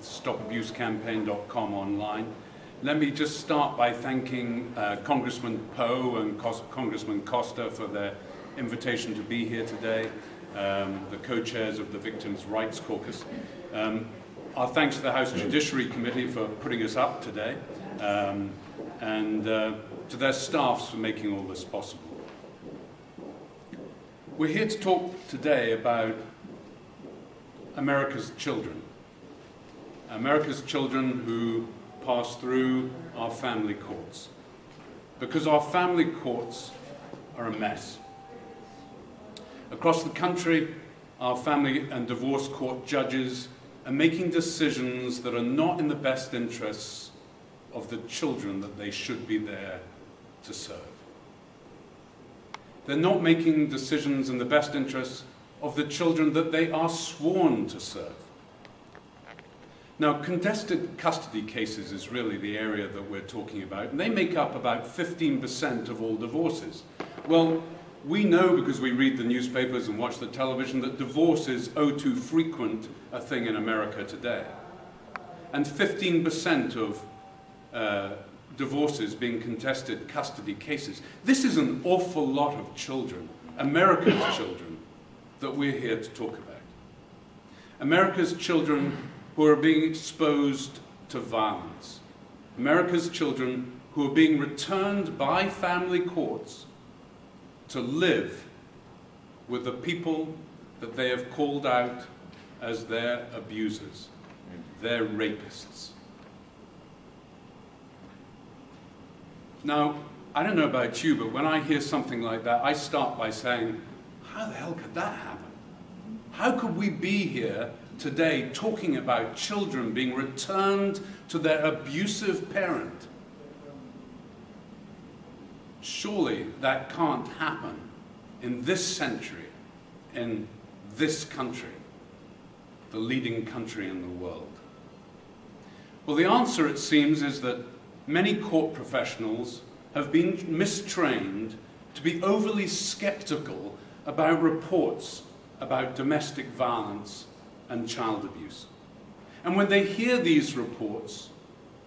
stopabusecampaign.com online. Let me just start by thanking Congressman Poe and Congressman Costa for their invitation to be here today, the co-chairs of the Victims' Rights Caucus. Our thanks to the House Judiciary Committee for putting us up today, and to their staffs for making all this possible. We're here to talk today about America's children. America's children who pass through our family courts. Because our family courts are a mess. Across the country, our family and divorce court judges are making decisions that are not in the best interests of the children that they should be there to serve. They're not making decisions in the best interests of the children that they are sworn to serve. Now, contested custody cases is really the area that we're talking about, and they make up about 15% of all divorces. Well, we know, because we read the newspapers and watch the television, that divorce is oh too frequent a thing in America today. And 15% of divorces being contested custody cases. This is an awful lot of children, America's children, that we're here to talk about. America's children who are being exposed to violence. America's children who are being returned by family courts to live with the people that they have called out as their abusers, their rapists. Now, I don't know about you, but when I hear something like that, I start by saying, how the hell could that happen? How could we be here today talking about children being returned to their abusive parent? Surely that can't happen in this century, in this country, the leading country in the world. Well, the answer, it seems, is that many court professionals have been mistrained to be overly skeptical about reports about domestic violence and child abuse. And when they hear these reports,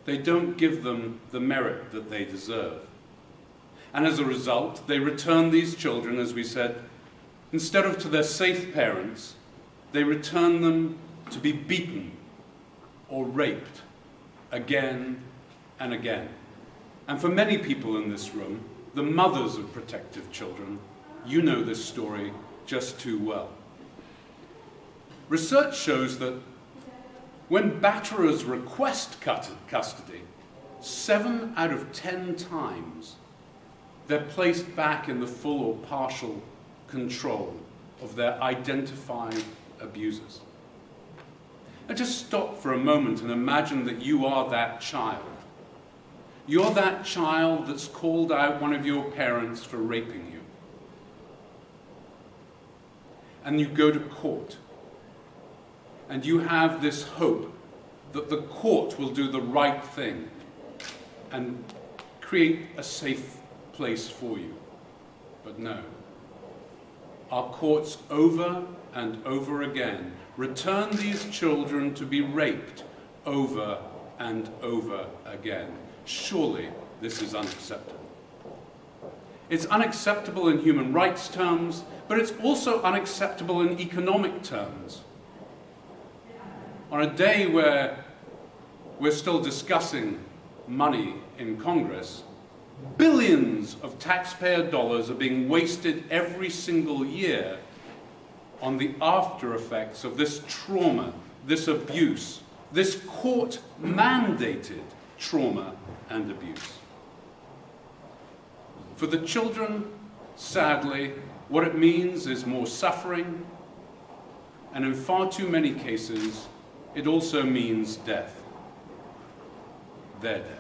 they don't give them the merit that they deserve. And as a result, they return these children, as we said, instead of to their safe parents, they return them to be beaten or raped again and again. And for many people in this room, the mothers of protective children, you know this story just too well. Research shows that when batterers request custody, 7 out of 10 times they're placed back in the full or partial control of their identified abusers. Now just stop for a moment and imagine that you are that child. You're that child that's called out one of your parents for raping you. And you go to court. And you have this hope that the court will do the right thing and create a safe place for you. But no. Our courts over and over again return these children to be raped over and over again. Surely this is unacceptable. It's unacceptable in human rights terms, but it's also unacceptable in economic terms. On a day where we're still discussing money in Congress, billions of taxpayer dollars are being wasted every single year on the after effects of this trauma, this abuse, this court-mandated trauma and abuse. For the children, sadly, what it means is more suffering, and in far too many cases, it also means death. Their death.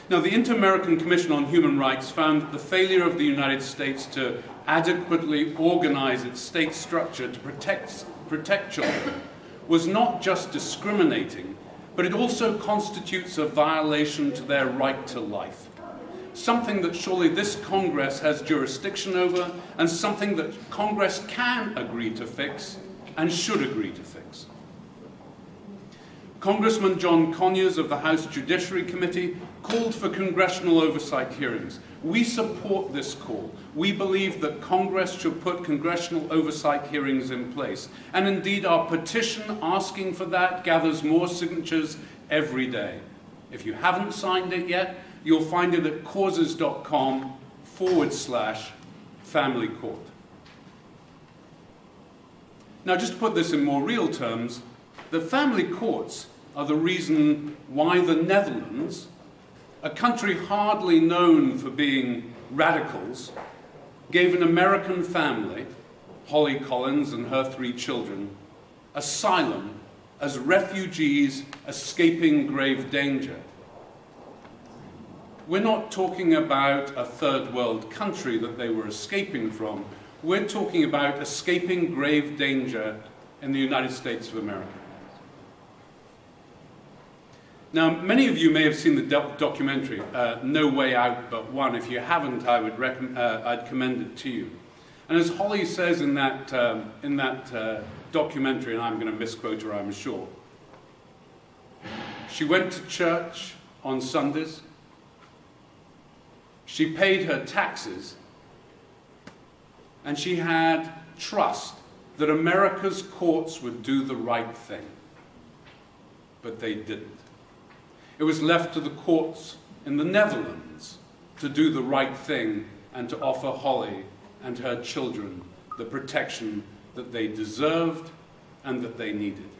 Now, the Inter-American Commission on Human Rights found that the failure of the United States to adequately organize its state structure to protect children was not just discriminating, but it also constitutes a violation to their right to life. Something that surely this Congress has jurisdiction over, and something that Congress can agree to fix and should agree to fix. Congressman John Conyers of the House Judiciary Committee called for congressional oversight hearings. We support this call. We believe that Congress should put congressional oversight hearings in place. And indeed, our petition asking for that gathers more signatures every day. If you haven't signed it yet, you'll find it at causes.com/family court. Now, just to put this in more real terms, the family courts are the reason why the Netherlands, a country hardly known for being radicals, gave an American family, Holly Collins and her 3 children, asylum as refugees escaping grave danger. We're not talking about a third world country that they were escaping from. We're talking about escaping grave danger in the United States of America. Now, many of you may have seen the documentary, No Way Out But One. If you haven't, I'd commend it to you. And as Holly says in that documentary, and I'm going to misquote her, I'm sure, she went to church on Sundays, she paid her taxes, and she had trust that America's courts would do the right thing. But they didn't. It was left to the courts in the Netherlands to do the right thing and to offer Holly and her children the protection that they deserved and that they needed.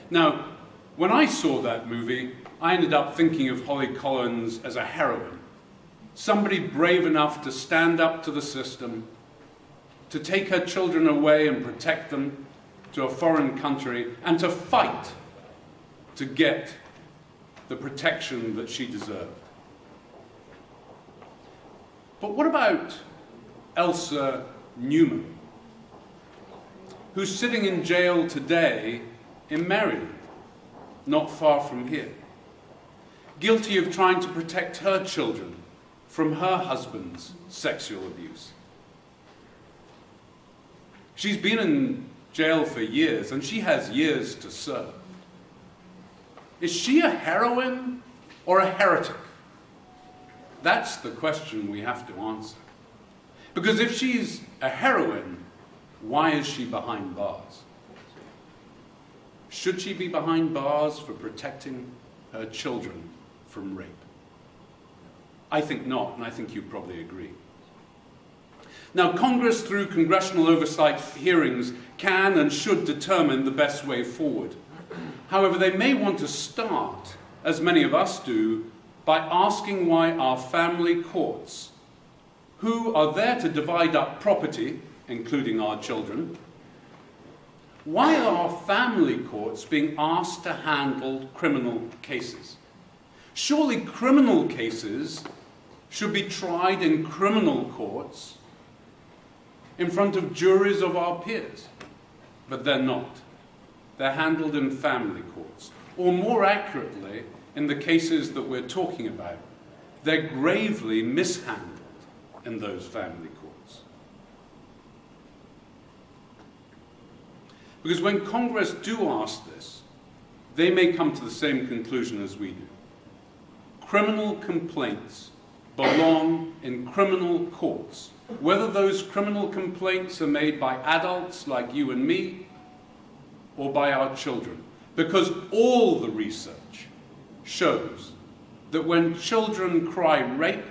Now, when I saw that movie, I ended up thinking of Holly Collins as a heroine, somebody brave enough to stand up to the system, to take her children away and protect them to a foreign country, and to fight to get the protection that she deserved. But what about Elsa Newman, who's sitting in jail today in Maryland, not far from here, guilty of trying to protect her children from her husband's sexual abuse? She's been in jail for years, and she has years to serve. Is she a heroine or a heretic? That's the question we have to answer. Because if she's a heroine, why is she behind bars? Should she be behind bars for protecting her children from rape? I think not, and I think you probably agree. Now, Congress, through congressional oversight hearings, can and should determine the best way forward. However, they may want to start, as many of us do, by asking why our family courts, who are there to divide up property, including our children, why are our family courts being asked to handle criminal cases? Surely criminal cases should be tried in criminal courts in front of juries of our peers, but they're not. They're handled in family courts, or more accurately, in the cases that we're talking about, they're gravely mishandled in those family courts. Because when Congress do ask this, they may come to the same conclusion as we do. Criminal complaints belong in criminal courts, whether those criminal complaints are made by adults like you and me, or by our children, because all the research shows that when children cry rape,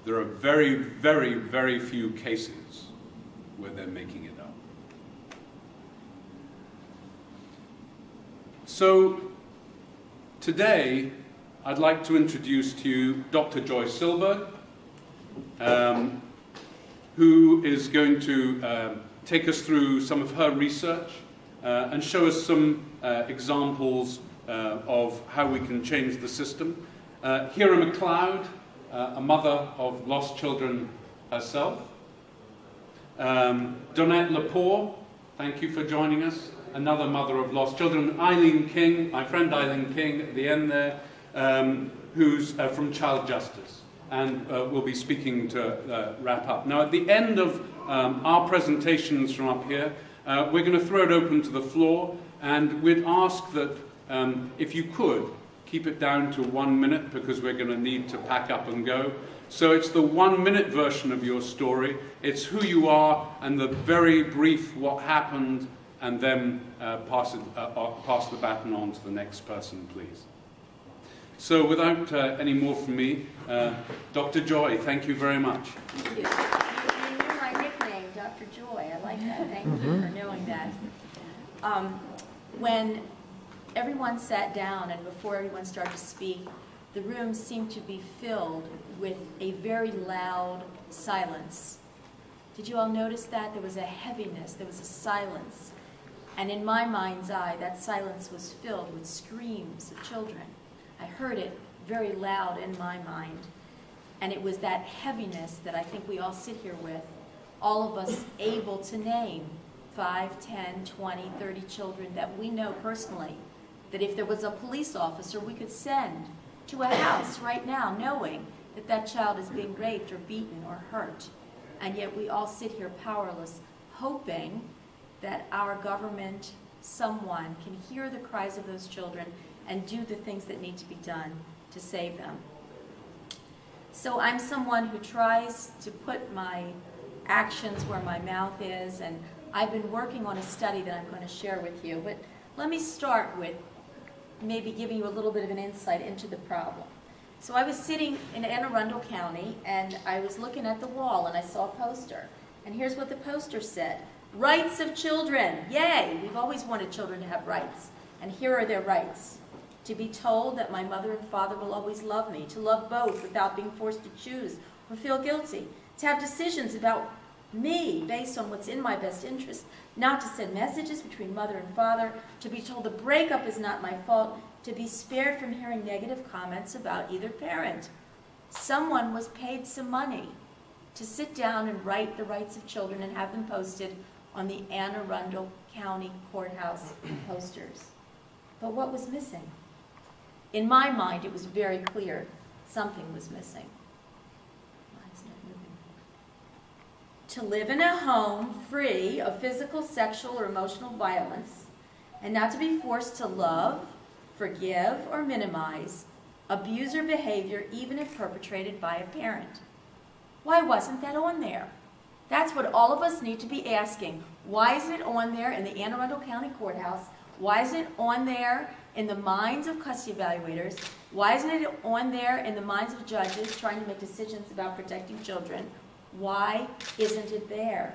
there are very, very, very few cases where they're making it up. So today, I'd like to introduce to you Dr. Joy Silberg, who is going to take us through some of her research and show us some examples of how we can change the system. Hira McLeod, a mother of lost children herself. Donette Lepore, thank you for joining us, another mother of lost children. Eileen King, my friend Eileen King at the end there, who's from Child Justice, and will be speaking to wrap up. Now, at the end of our presentations from up here, we're going to throw it open to the floor. And we'd ask that if you could, keep it down to 1 minute, because we're going to need to pack up and go. So it's the 1 minute version of your story. It's who you are and the very brief what happened, and then pass the baton on to the next person, please. So without any more from me, Dr. Joy, thank you very much. Thank you. You knew my nickname, Dr. Joy. I like that. Thank you for knowing that. When everyone sat down and before everyone started to speak, the room seemed to be filled with a very loud silence. Did you all notice that? There was a heaviness, there was a silence. And in my mind's eye, that silence was filled with screams of children. I heard it very loud in my mind. And it was that heaviness that I think we all sit here with, all of us able to name 5, 10, 20, 30 children that we know personally, that if there was a police officer we could send to a house right now knowing that that child is being raped or beaten or hurt. And yet we all sit here powerless, hoping that our government, someone, can hear the cries of those children and do the things that need to be done to save them. So I'm someone who tries to put my actions where my mouth is, and I've been working on a study that I'm going to share with you. But let me start with maybe giving you a little bit of an insight into the problem. So I was sitting in Anne Arundel County, and I was looking at the wall, and I saw a poster. And here's what the poster said: rights of children. Yay! We've always wanted children to have rights. And here are their rights: to be told that my mother and father will always love me, to love both without being forced to choose or feel guilty, to have decisions about me based on what's in my best interest, not to send messages between mother and father, to be told the breakup is not my fault, to be spared from hearing negative comments about either parent. Someone was paid some money to sit down and write the rights of children and have them posted on the Anne Arundel County Courthouse posters. But what was missing? In my mind, it was very clear something was missing. Why isn't it moving? To live in a home free of physical, sexual, or emotional violence, and not to be forced to love, forgive, or minimize abuser behavior, even if perpetrated by a parent. Why wasn't that on there? That's what all of us need to be asking. Why isn't it on there in the Anne Arundel County Courthouse? Why isn't it on there in the minds of custody evaluators? Why isn't it on there in the minds of judges trying to make decisions about protecting children? Why isn't it there?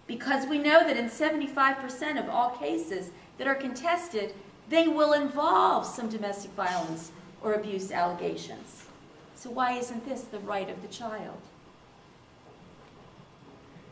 Because we know that in 75% of all cases that are contested, they will involve some domestic violence or abuse allegations. So why isn't this the right of the child?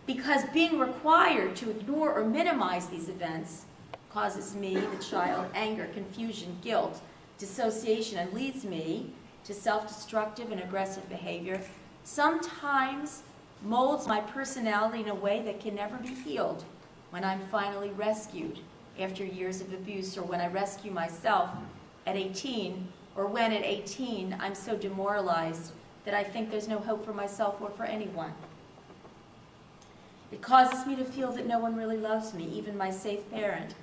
Because being required to ignore or minimize these events causes me, the child, anger, confusion, guilt, dissociation, and leads me to self-destructive and aggressive behavior, sometimes molds my personality in a way that can never be healed when I'm finally rescued after years of abuse, or when I rescue myself at 18, or when at 18 I'm so demoralized that I think there's no hope for myself or for anyone. It causes me to feel that no one really loves me, even my safe parent,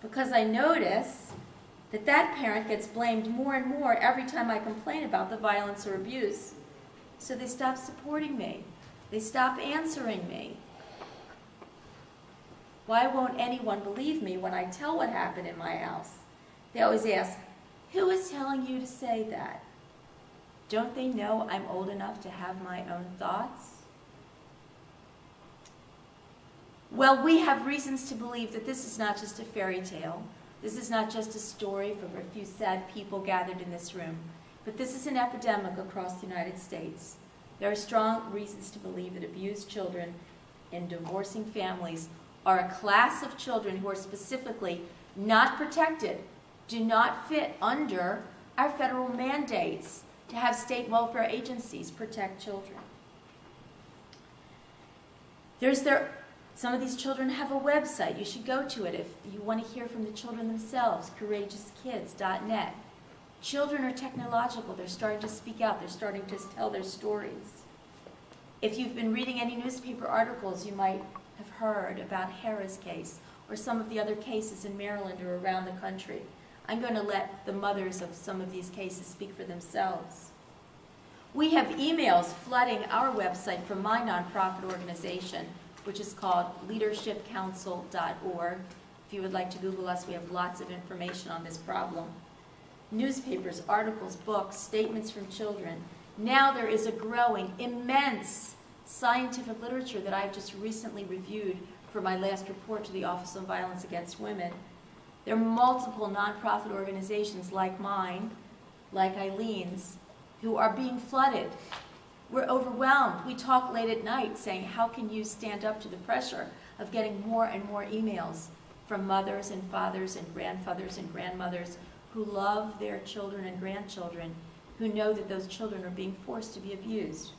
because I notice that that parent gets blamed more and more every time I complain about the violence or abuse. So they stop supporting me. They stop answering me. Why won't anyone believe me when I tell what happened in my house? They always ask, who is telling you to say that? Don't they know I'm old enough to have my own thoughts? Well, we have reasons to believe that this is not just a fairy tale. This is not just a story from a few sad people gathered in this room, but this is an epidemic across the United States. There are strong reasons to believe that abused children in divorcing families are a class of children who are specifically not protected, do not fit under our federal mandates to have state welfare agencies protect children. Some of these children have a website. You should go to it if you want to hear from the children themselves, courageouskids.net. Children are technological. They're starting to speak out. They're starting to tell their stories. If you've been reading any newspaper articles, you might have heard about Hera's case, or some of the other cases in Maryland or around the country. I'm going to let the mothers of some of these cases speak for themselves. We have emails flooding our website from my nonprofit organization, which is called leadershipcouncil.org. If you would like to Google us, we have lots of information on this problem. Newspapers, articles, books, statements from children. Now there is a growing, immense scientific literature that I've just recently reviewed for my last report to the Office on Violence Against Women. There are multiple nonprofit organizations like mine, like Eileen's, who are being flooded. We're overwhelmed. We talk late at night saying, how can you stand up to the pressure of getting more and more emails from mothers and fathers and grandfathers and grandmothers who love their children and grandchildren, who know that those children are being forced to be abused.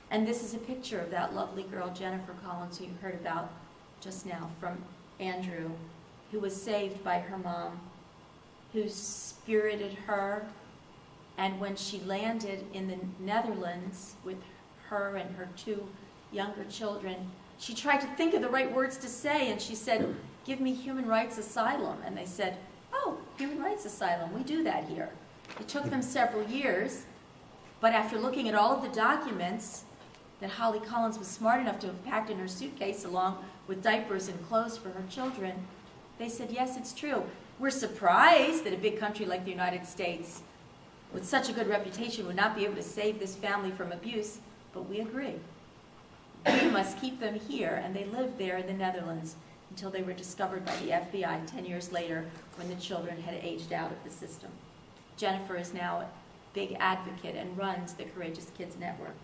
And this is a picture of that lovely girl, Jennifer Collins, who you heard about just now from Andrew, who was saved by her mom, who spirited her. And when she landed in the Netherlands with her and her 2 younger children, she tried to think of the right words to say, and she said, "Give me human rights asylum." And they said, "Oh, human rights asylum, we do that here." It took them several years, but after looking at all of the documents that Holly Collins was smart enough to have packed in her suitcase along with diapers and clothes for her children, they said, yes, it's true. We're surprised that a big country like the United States with such a good reputation would not be able to save this family from abuse, but we agree. We must keep them here, and they lived there in the Netherlands until they were discovered by the FBI 10 years later when the children had aged out of the system. Jennifer is now a big advocate and runs the Courageous Kids Network.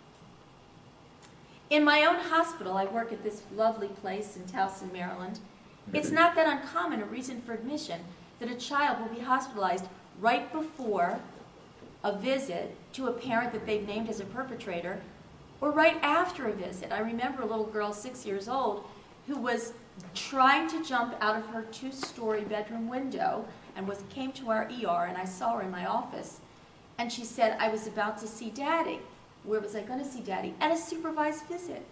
In my own hospital, I work at this lovely place in Towson, Maryland. It's not that uncommon a reason for admission that a child will be hospitalized right before a visit to a parent that they've named as a perpetrator, or right after a visit. I remember a little girl, 6 years old, who was trying to jump out of her 2-story bedroom window and came to our ER, and I saw her in my office. And she said, "I was about to see Daddy." Where was I going to see Daddy? At a supervised visit.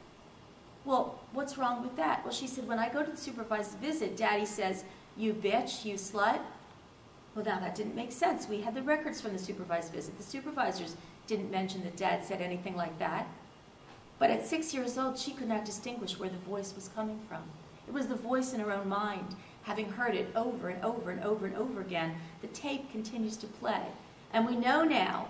Well, what's wrong with that? Well, she said, when I go to the supervised visit, Daddy says, "You bitch, you slut." Well, now that didn't make sense. We had the records from the supervised visit. The supervisors didn't mention that Dad said anything like that. But at 6 years old, she could not distinguish where the voice was coming from. It was the voice in her own mind, having heard it over and over and over and over again. The tape continues to play. And we know now,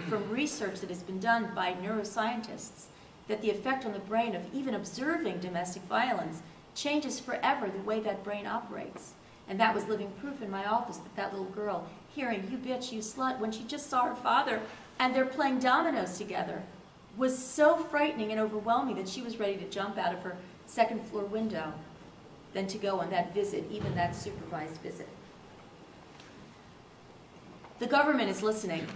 from research that has been done by neuroscientists, that the effect on the brain of even observing domestic violence changes forever the way that brain operates. And that was living proof in my office that that little girl hearing, "You bitch, you slut," when she just saw her father and they're playing dominoes together, was so frightening and overwhelming that she was ready to jump out of her second-floor window than to go on that visit, even that supervised visit. The government is listening.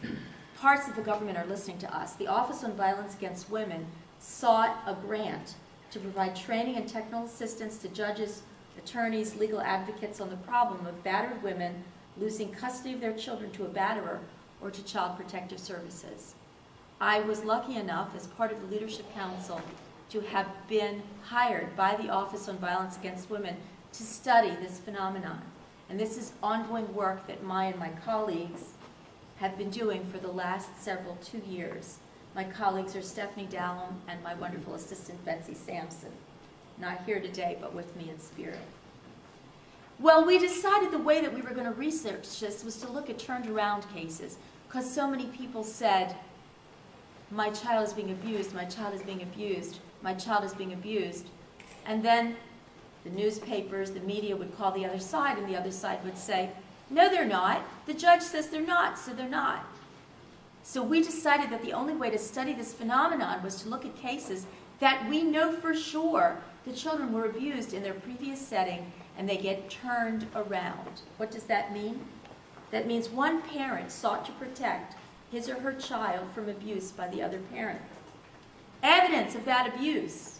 Parts of the government are listening to us. The Office on Violence Against Women sought a grant to provide training and technical assistance to judges, attorneys, legal advocates on the problem of battered women losing custody of their children to a batterer or to Child Protective Services. I was lucky enough, as part of the Leadership Council, to have been hired by the Office on Violence Against Women to study this phenomenon. And this is ongoing work that I and my colleagues have been doing for the last 2 years. My colleagues are Stephanie Dallum and my wonderful assistant, Betsy Sampson. Not here today, but with me in spirit. Well, we decided the way that we were going to research this was to look at turned around cases, because so many people said, "My child is being abused, my child is being abused, my child is being abused." And then the newspapers, the media would call the other side, and the other side would say, "No, they're not. The judge says they're not, so they're not." So we decided that the only way to study this phenomenon was to look at cases that we know for sure the children were abused in their previous setting and they get turned around. What does that mean? That means one parent sought to protect his or her child from abuse by the other parent. Evidence of that abuse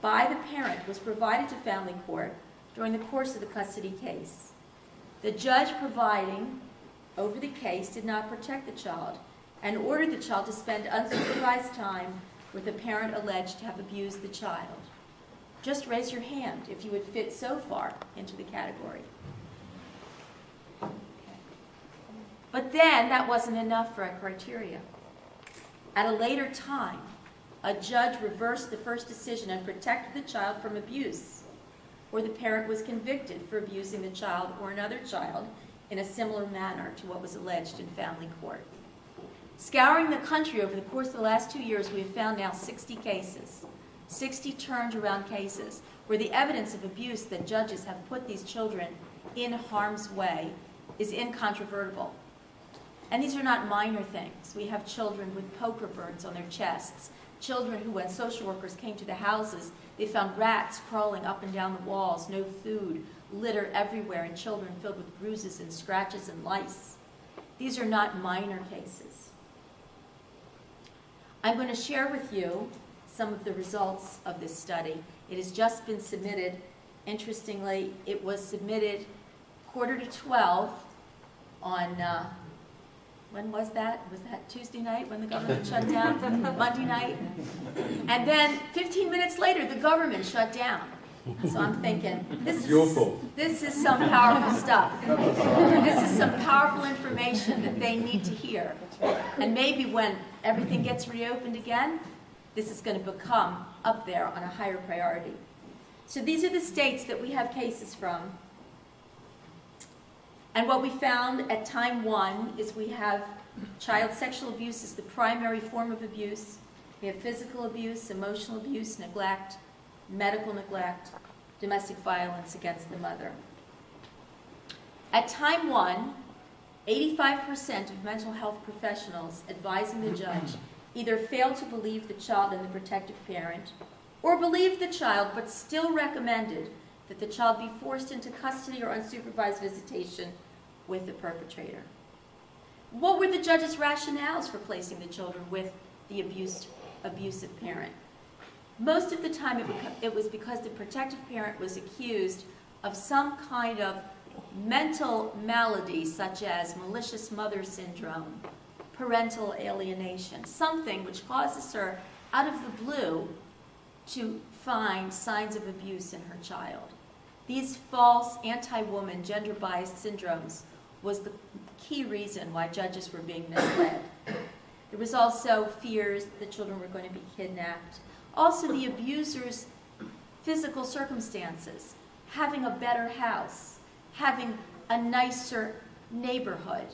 by the parent was provided to family court during the course of the custody case. The judge presiding over the case did not protect the child and ordered the child to spend unsupervised time with the parent alleged to have abused the child. Just raise your hand if you would fit so far into the category. Okay. But then that wasn't enough for a criteria. At a later time, a judge reversed the first decision and protected the child from abuse, or the parent was convicted for abusing the child or another child in a similar manner to what was alleged in family court. Scouring the country over the course of the last 2 years, we have found now 60 cases, 60 turned around cases, where the evidence of abuse that judges have put these children in harm's way is incontrovertible. And these are not minor things. We have children with poker burns on their chests, children who, when social workers came to the houses, they found rats crawling up and down the walls, no food, litter everywhere, and children filled with bruises and scratches and lice. These are not minor cases. I'm going to share with you some of the results of this study. It has just been submitted. Interestingly, it was submitted 11:45 on, when was that? Was that Tuesday night when the government shut down? Monday night? And then 15 minutes later, the government shut down. So I'm thinking, this is some powerful stuff. This is some powerful information that they need to hear. And maybe when everything gets reopened again, this is going to become up there on a higher priority. So these are the states that we have cases from. And what we found at time 1 is we have child sexual abuse as the primary form of abuse. We have physical abuse, emotional abuse, neglect, medical neglect, domestic violence against the mother. At time 1, 85% of mental health professionals advising the judge either failed to believe the child and the protective parent, or believed the child but still recommended that the child be forced into custody or unsupervised visitation with the perpetrator. What were the judge's rationales for placing the children with the abusive parent? Most of the time it was because the protective parent was accused of some kind of mental malady, such as malicious mother syndrome, parental alienation, something which causes her, out of the blue, to find signs of abuse in her child. These false anti-woman, gender-biased syndromes was the key reason why judges were being misled. There was also fears the children were going to be kidnapped. Also, the abuser's physical circumstances, having a better house, having a nicer neighborhood,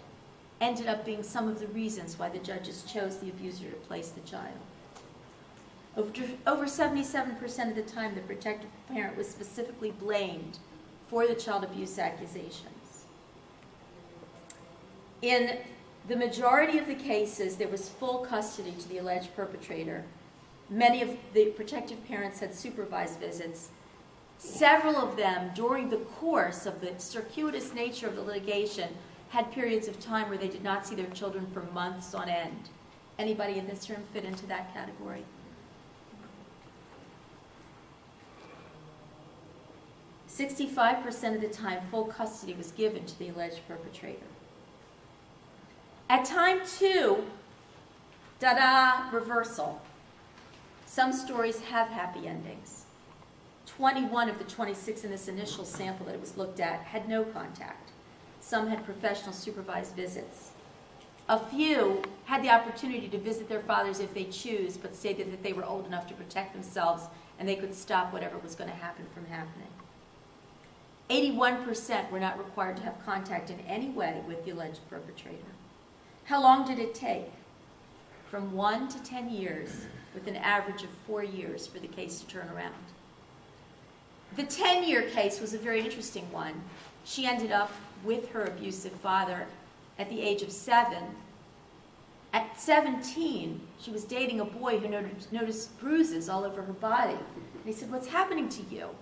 ended up being some of the reasons why the judges chose the abuser to place the child. Over 77% of the time, the protective parent was specifically blamed for the child abuse accusations. In the majority of the cases, there was full custody to the alleged perpetrator. Many of the protective parents had supervised visits. Several of them, during the course of the circuitous nature of the litigation, had periods of time where they did not see their children for months on end. Anybody in this room fit into that category? "65% of the time, full custody was given to the alleged perpetrator. At time 2, reversal. Some stories have happy endings. 21 of the 26 in this initial sample that it was looked at had no contact. Some had professional supervised visits. A few had the opportunity to visit their fathers if they choose, but stated that they were old enough to protect themselves and they could stop whatever was going to happen from happening. 81% were not required to have contact in any way with the alleged perpetrator. How long did it take? From 1 to 10 years, with an average of 4 years for the case to turn around. The 10-year case was a very interesting one. She ended up with her abusive father at the age of 7. At 17, she was dating a boy who noticed bruises all over her body. And he said, "What's happening to you?"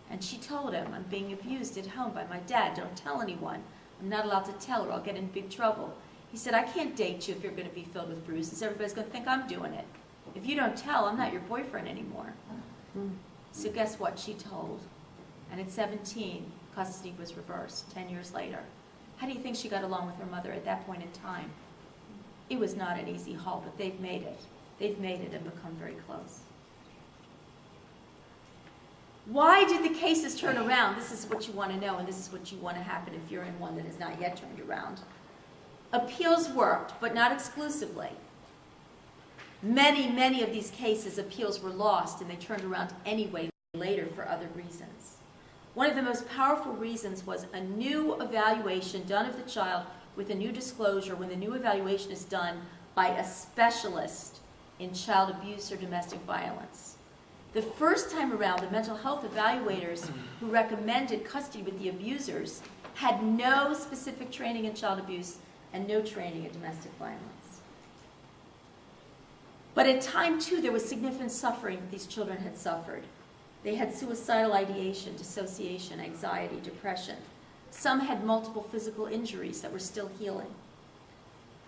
And she told him, "I'm being abused at home by my dad. Don't tell anyone. I'm not allowed to tell her. I'll get in big trouble." He said, "I can't date you if you're going to be filled with bruises. Everybody's going to think I'm doing it. If you don't tell, I'm not your boyfriend anymore." So guess what? She told. And at 17, custody was reversed 10 years later. How do you think she got along with her mother at that point in time? It was not an easy haul, but they've made it. They've made it and become very close. Why did the cases turn around? This is what you want to know, and this is what you want to happen if you're in one that has not yet turned around. Appeals worked, but not exclusively. Many of these cases, appeals were lost, and they turned around anyway later for other reasons. One of the most powerful reasons was a new evaluation done of the child with a new disclosure when the new evaluation is done by a specialist in child abuse or domestic violence. The first time around, the mental health evaluators who recommended custody with the abusers had no specific training in child abuse and no training in domestic violence. But at time two, there was significant suffering that these children had suffered. They had suicidal ideation, dissociation, anxiety, depression. Some had multiple physical injuries that were still healing.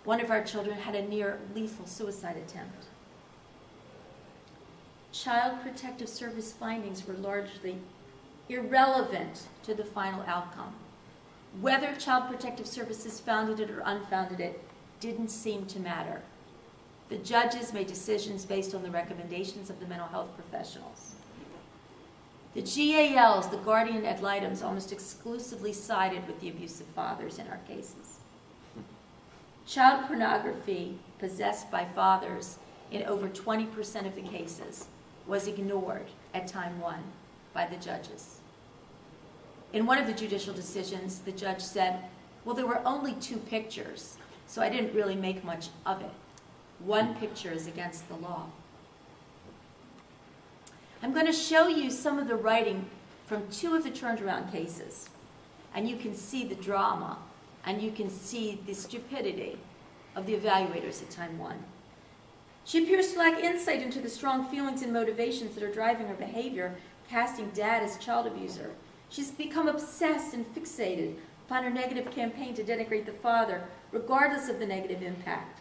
One of our children had a near lethal suicide attempt. Child Protective Service findings were largely irrelevant to the final outcome. Whether Child Protective Services founded it or unfounded it didn't seem to matter. The judges made decisions based on the recommendations of the mental health professionals. The GALs, the guardian ad litems, almost exclusively sided with the abusive fathers in our cases. Child pornography possessed by fathers in over 20% of the cases was ignored at time one by the judges. In one of the judicial decisions, the judge said, well, there were only 2 pictures, so I didn't really make much of it. 1 picture is against the law. I'm going to show you some of the writing from 2 of the turned around cases, and you can see the drama, and you can see the stupidity of the evaluators at time one. She appears to lack insight into the strong feelings and motivations that are driving her behavior, casting Dad as child abuser. She's become obsessed and fixated upon her negative campaign to denigrate the father, regardless of the negative impact.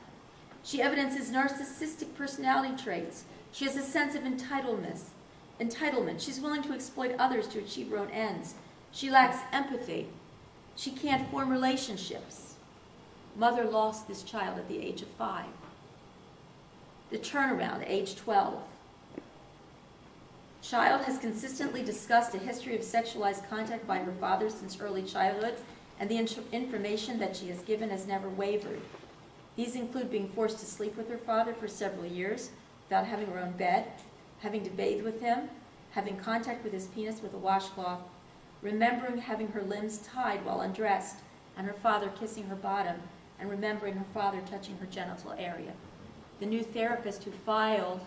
She evidences narcissistic personality traits. She has a sense of entitlement. She's willing to exploit others to achieve her own ends. She lacks empathy. She can't form relationships. Mother lost this child at the age of 5. The turnaround, age 12. Child has consistently discussed a history of sexualized contact by her father since early childhood, and the information that she has given has never wavered. These include being forced to sleep with her father for several years without having her own bed, having to bathe with him, having contact with his penis with a washcloth, remembering having her limbs tied while undressed, and her father kissing her bottom, and remembering her father touching her genital area. The new therapist who filed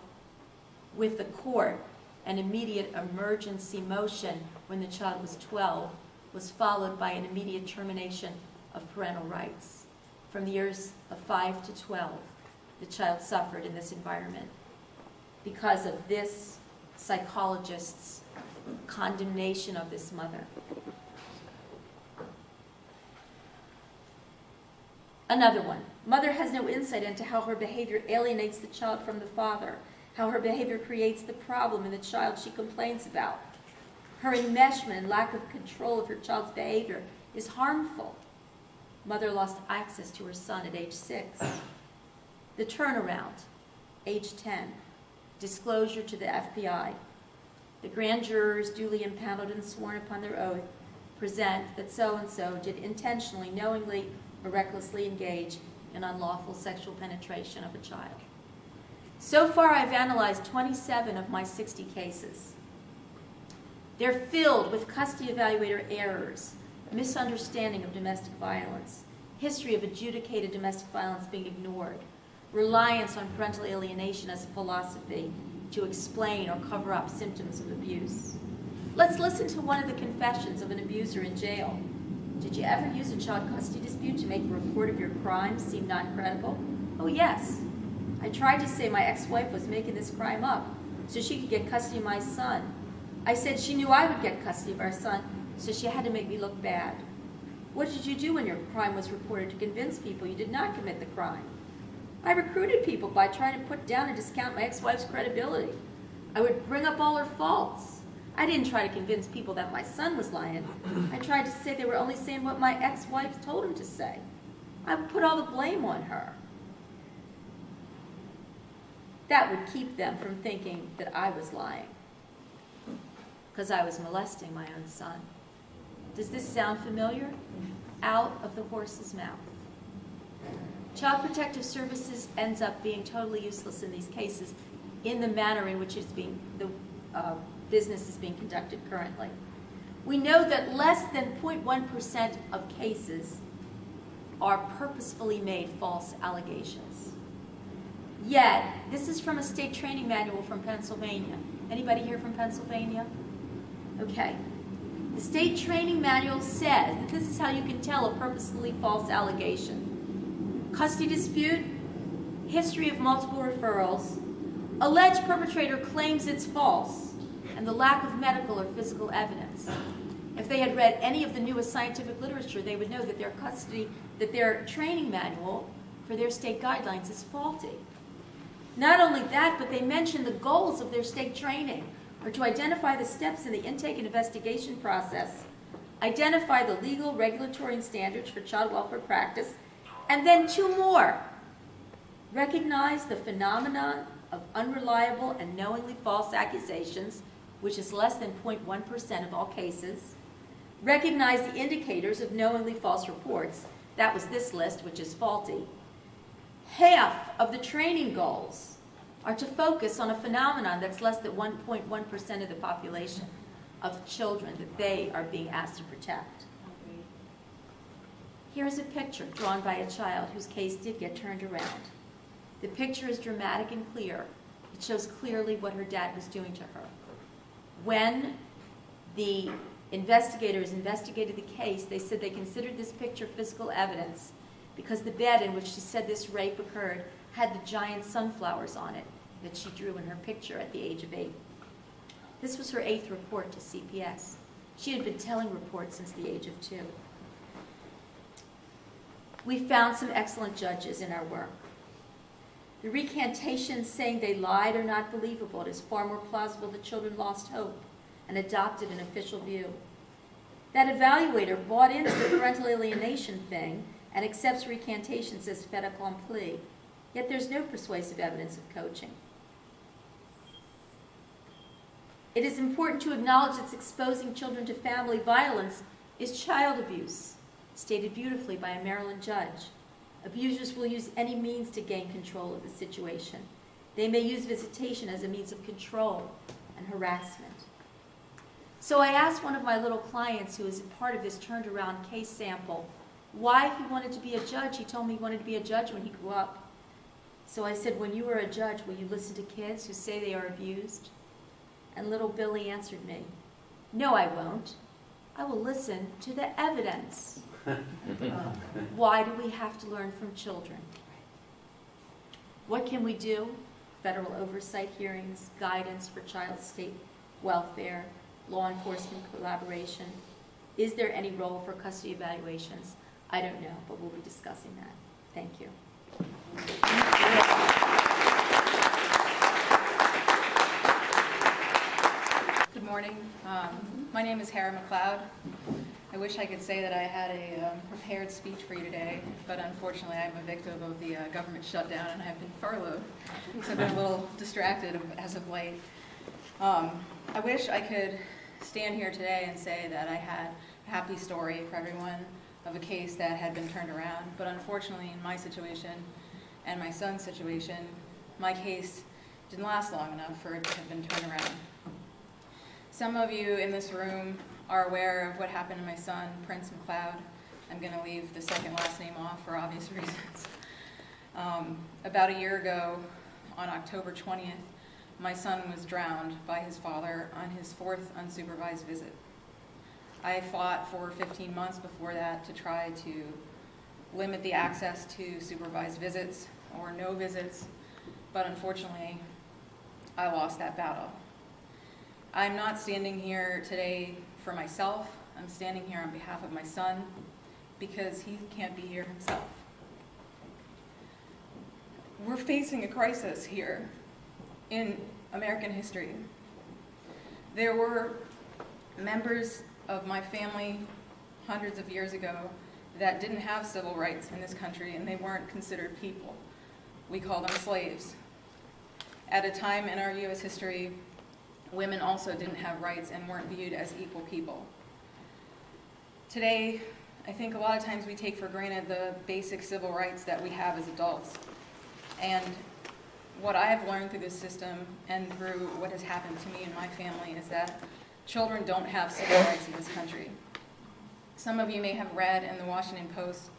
with the court an immediate emergency motion when the child was 12 was followed by an immediate termination of parental rights. From the years of 5 to 12, the child suffered in this environment because of this psychologist's condemnation of this mother. Another one. Mother has no insight into how her behavior alienates the child from the father, how her behavior creates the problem in the child she complains about. Her enmeshment and lack of control of her child's behavior is harmful. Mother lost access to her son at age 6. The turnaround, age 10. Disclosure to the FBI. The grand jurors, duly impaneled and sworn upon their oath, present that so-and-so did intentionally, knowingly, or recklessly engage in unlawful sexual penetration of a child. So far, I've analyzed 27 of my 60 cases. They're filled with custody evaluator errors, misunderstanding of domestic violence, history of adjudicated domestic violence being ignored, reliance on parental alienation as a philosophy to explain or cover up symptoms of abuse. Let's listen to one of the confessions of an abuser in jail. Did you ever use a child custody dispute to make a report of your crime seem not credible? Oh, yes. I tried to say my ex-wife was making this crime up so she could get custody of my son. I said she knew I would get custody of our son, so she had to make me look bad. What did you do when your crime was reported to convince people you did not commit the crime? I recruited people by trying to put down and discount my ex-wife's credibility. I would bring up all her faults. I didn't try to convince people that my son was lying. I tried to say they were only saying what my ex-wife told them to say. I would put all the blame on her. That would keep them from thinking that I was lying. because I was molesting my own son. Does this sound familiar? Out of the horse's mouth. Child Protective Services ends up being totally useless in these cases in the manner in which the business is being conducted currently. We know that less than 0.1% of cases are purposefully made false allegations. Yet, this is from a state training manual from Pennsylvania. Anybody here from Pennsylvania? Okay. The state training manual says that this is how you can tell a purposefully false allegation. Custody dispute, history of multiple referrals, alleged perpetrator claims it's false, and the lack of medical or physical evidence. If they had read any of the newest scientific literature, they would know that their training manual for their state guidelines is faulty. Not only that, but they mention the goals of their state training are to identify the steps in the intake and investigation process, identify the legal, regulatory, and standards for child welfare practice, and then two more. Recognize the phenomenon of unreliable and knowingly false accusations, which is less than 0.1% of all cases. Recognize the indicators of knowingly false reports. That was this list, which is faulty. Half of the training goals are to focus on a phenomenon that's less than 1.1% of the population of children that they are being asked to protect. Here's a picture drawn by a child whose case did get turned around. The picture is dramatic and clear. It shows clearly what her dad was doing to her. When the investigators investigated the case, they said they considered this picture physical evidence because the bed in which she said this rape occurred had the giant sunflowers on it that she drew in her picture at the age of 8. This was her 8th report to CPS. She had been telling reports since the age of 2. We found some excellent judges in our work. The recantations saying they lied are not believable. It is far more plausible that children lost hope and adopted an official view. That evaluator bought into the parental alienation thing and accepts recantations as fait accompli, yet there's no persuasive evidence of coaching. It is important to acknowledge that exposing children to family violence is child abuse, stated beautifully by a Maryland judge. Abusers will use any means to gain control of the situation. They may use visitation as a means of control and harassment. So I asked one of my little clients who is a part of this turned around case sample why he wanted to be a judge. He told me he wanted to be a judge when he grew up. So I said, when you are a judge, will you listen to kids who say they are abused? And little Billy answered me, no, I won't. I will listen to the evidence. Why do we have to learn from children? What can we do? Federal oversight hearings, guidance for child state welfare, law enforcement collaboration. Is there any role for custody evaluations? I don't know, but we'll be discussing that. Thank you. Good morning. My name is Hera McLeod. I wish I could say that I had a prepared speech for you today, but unfortunately I'm a victim of the government shutdown and I've been furloughed, so I've been a little distracted as of late. I wish I could stand here today and say that I had a happy story for everyone of a case that had been turned around, but unfortunately in my situation and my son's situation, my case didn't last long enough for it to have been turned around. Some of you in this room are aware of what happened to my son, Prince McLeod. I'm going to leave the second last name off for obvious reasons. About a year ago, on October 20th, my son was drowned by his father on his 4th unsupervised visit. I fought for 15 months before that to try to limit the access to supervised visits or no visits, but unfortunately, I lost that battle. I'm not standing here today for myself. I'm standing here on behalf of my son because he can't be here himself. We're facing a crisis here in American history. There were members of my family hundreds of years ago that didn't have civil rights in this country and they weren't considered people. We call them slaves. At a time in our U.S. history women also didn't have rights and weren't viewed as equal people. Today, I think a lot of times we take for granted the basic civil rights that we have as adults. And what I have learned through this system and through what has happened to me and my family is that children don't have civil rights in this country. Some of you may have read in the Washington Post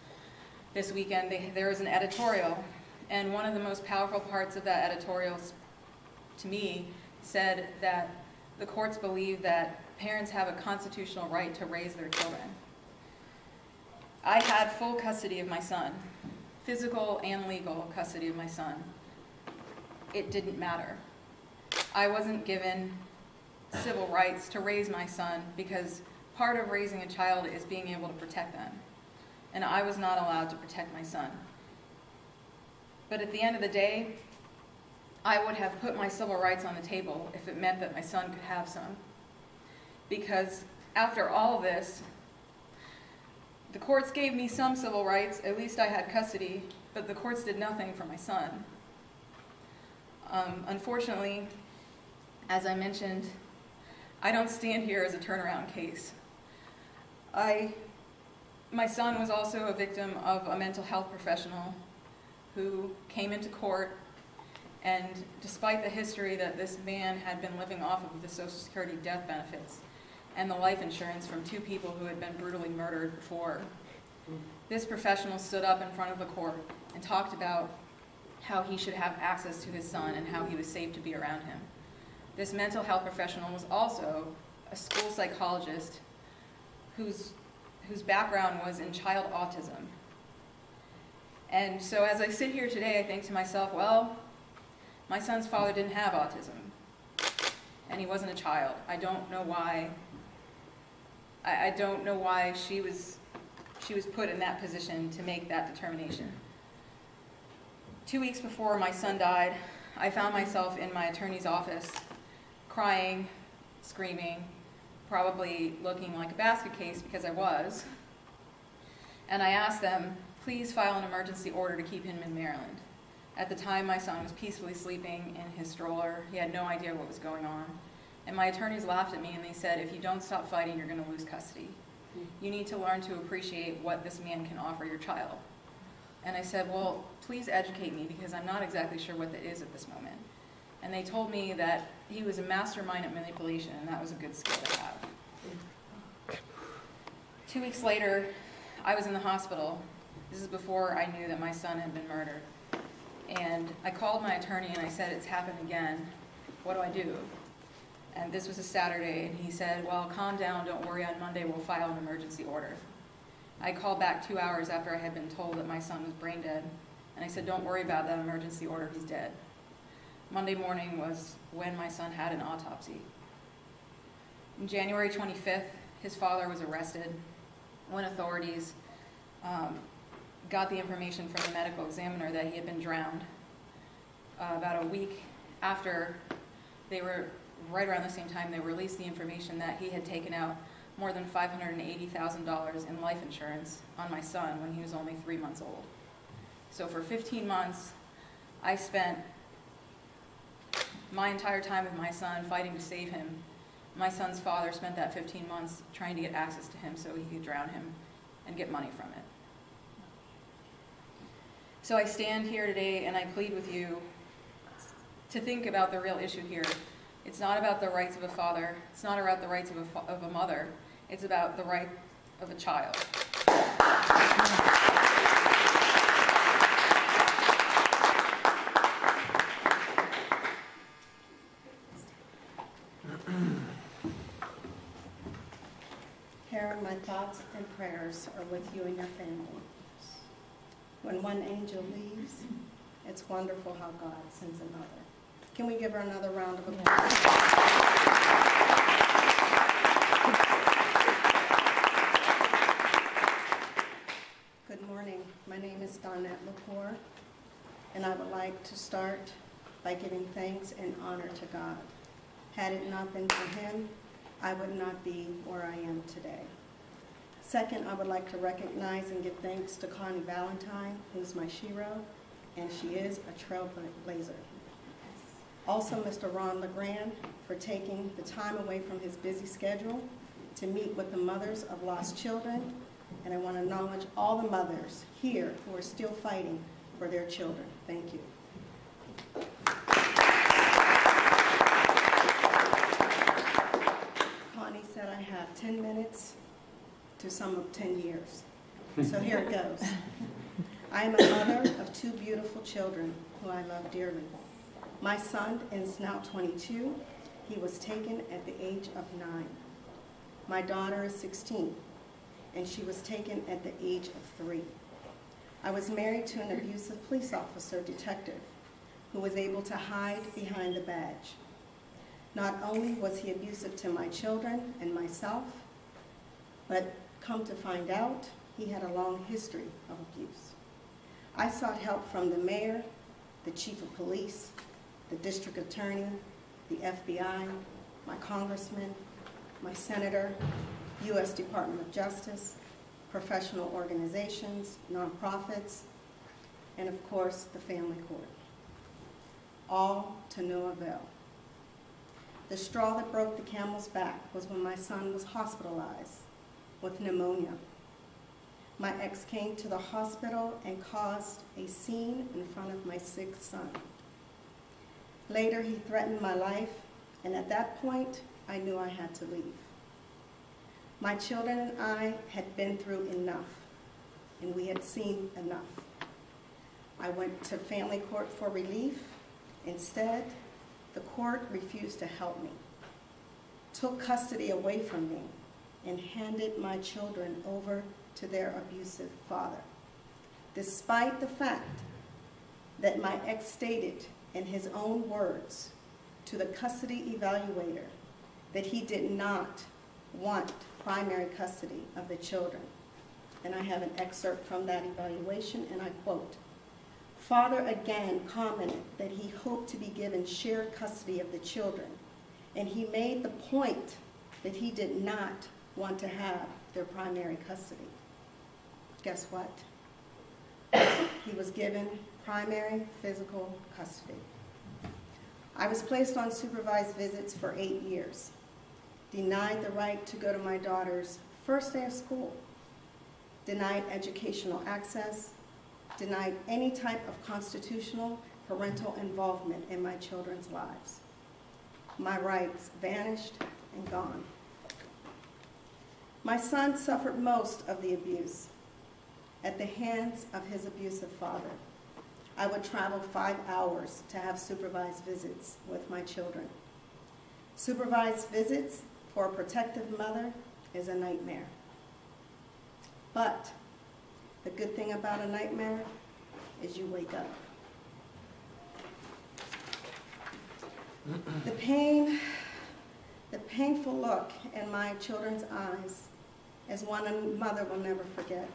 this weekend, there was an editorial, and one of the most powerful parts of that editorial, to me, said that the courts believe that parents have a constitutional right to raise their children. I had full custody of my son, physical and legal custody of my son. It didn't matter. I wasn't given civil rights to raise my son because part of raising a child is being able to protect them. And I was not allowed to protect my son. But at the end of the day, I would have put my civil rights on the table if it meant that my son could have some. Because after all this, the courts gave me some civil rights, at least I had custody, but the courts did nothing for my son. Unfortunately, as I mentioned, I don't stand here as a turnaround case. My son was also a victim of a mental health professional who came into court, and despite the history that this man had been living off of the Social Security death benefits and the life insurance from two people who had been brutally murdered before, this professional stood up in front of the court and talked about how he should have access to his son and how he was safe to be around him. This mental health professional was also a school psychologist whose background was in child autism. And so as I sit here today, I think to myself, well, my son's father didn't have autism, and he wasn't a child. I don't know why. I don't know why she was put in that position to make that determination. 2 weeks before my son died, I found myself in my attorney's office, crying, screaming, probably looking like a basket case because I was. And I asked them, please file an emergency order to keep him in Maryland. At the time, my son was peacefully sleeping in his stroller. He had no idea what was going on. And my attorneys laughed at me and they said, if you don't stop fighting, you're going to lose custody. You need to learn to appreciate what this man can offer your child. And I said, well, please educate me because I'm not exactly sure what that is at this moment. And they told me that he was a mastermind at manipulation, and that was a good skill to have. 2 weeks later, I was in the hospital. This is before I knew that my son had been murdered. And I called my attorney and I said, it's happened again. What do I do? And this was a Saturday, and he said, well, calm down, don't worry, on Monday we'll file an emergency order. I called back 2 hours after I had been told that my son was brain dead, and I said, don't worry about that emergency order, he's dead. Monday morning was when my son had an autopsy. On January 25th, his father was arrested when authorities got the information from the medical examiner that he had been drowned. About a week after, right around the same time, they released the information that he had taken out more than $580,000 in life insurance on my son when he was only 3 months old. So for 15 months, I spent my entire time with my son fighting to save him. My son's father spent that 15 months trying to get access to him so he could drown him and get money from it. So I stand here today and I plead with you to think about the real issue here. It's not about the rights of a father. It's not about the rights of a mother. It's about the right of a child. Karen, my thoughts and prayers are with you and your family. When one angel leaves, it's wonderful how God sends another. Can we give her another round of applause? Good morning. My name is Donette Lepore, and I would like to start by giving thanks and honor to God. Had it not been for him, I would not be where I am today. Second, I would like to recognize and give thanks to Connie Valentine, who's my shero, and she is a trailblazer. Also, Mr. Ron LeGrand for taking the time away from his busy schedule to meet with the mothers of lost children. And I want to acknowledge all the mothers here who are still fighting for their children. Thank you. Connie said I have 10 minutes to sum up 10 years. So here it goes. I am a mother of 2 beautiful children who I love dearly. My son is now 22. He was taken at the age of 9. My daughter is 16, and she was taken at the age of 3. I was married to an abusive police officer detective who was able to hide behind the badge. Not only was he abusive to my children and myself, but come to find out, he had a long history of abuse. I sought help from the mayor, the chief of police, the district attorney, the FBI, my congressman, my senator, U.S. Department of Justice, professional organizations, nonprofits, and of course, the family court. All to no avail. The straw that broke the camel's back was when my son was hospitalized with pneumonia. My ex came to the hospital and caused a scene in front of my sick son. Later, he threatened my life, and at that point, I knew I had to leave. My children and I had been through enough, and we had seen enough. I went to family court for relief. Instead, the court refused to help me, took custody away from me, and handed my children over to their abusive father, despite the fact that my ex stated in his own words to the custody evaluator that he did not want primary custody of the children. And I have an excerpt from that evaluation, and I quote, "Father again commented that he hoped to be given shared custody of the children, and he made the point that he did not want to have their primary custody." Guess what? He was given primary physical custody. I was placed on supervised visits for 8 years, denied the right to go to my daughter's first day of school, denied educational access, denied any type of constitutional parental involvement in my children's lives. My rights vanished and gone. My son suffered most of the abuse at the hands of his abusive father. I would travel 5 hours to have supervised visits with my children. Supervised visits for a protective mother is a nightmare. But the good thing about a nightmare is you wake up. The painful look in my children's eyes is one a mother will never forget.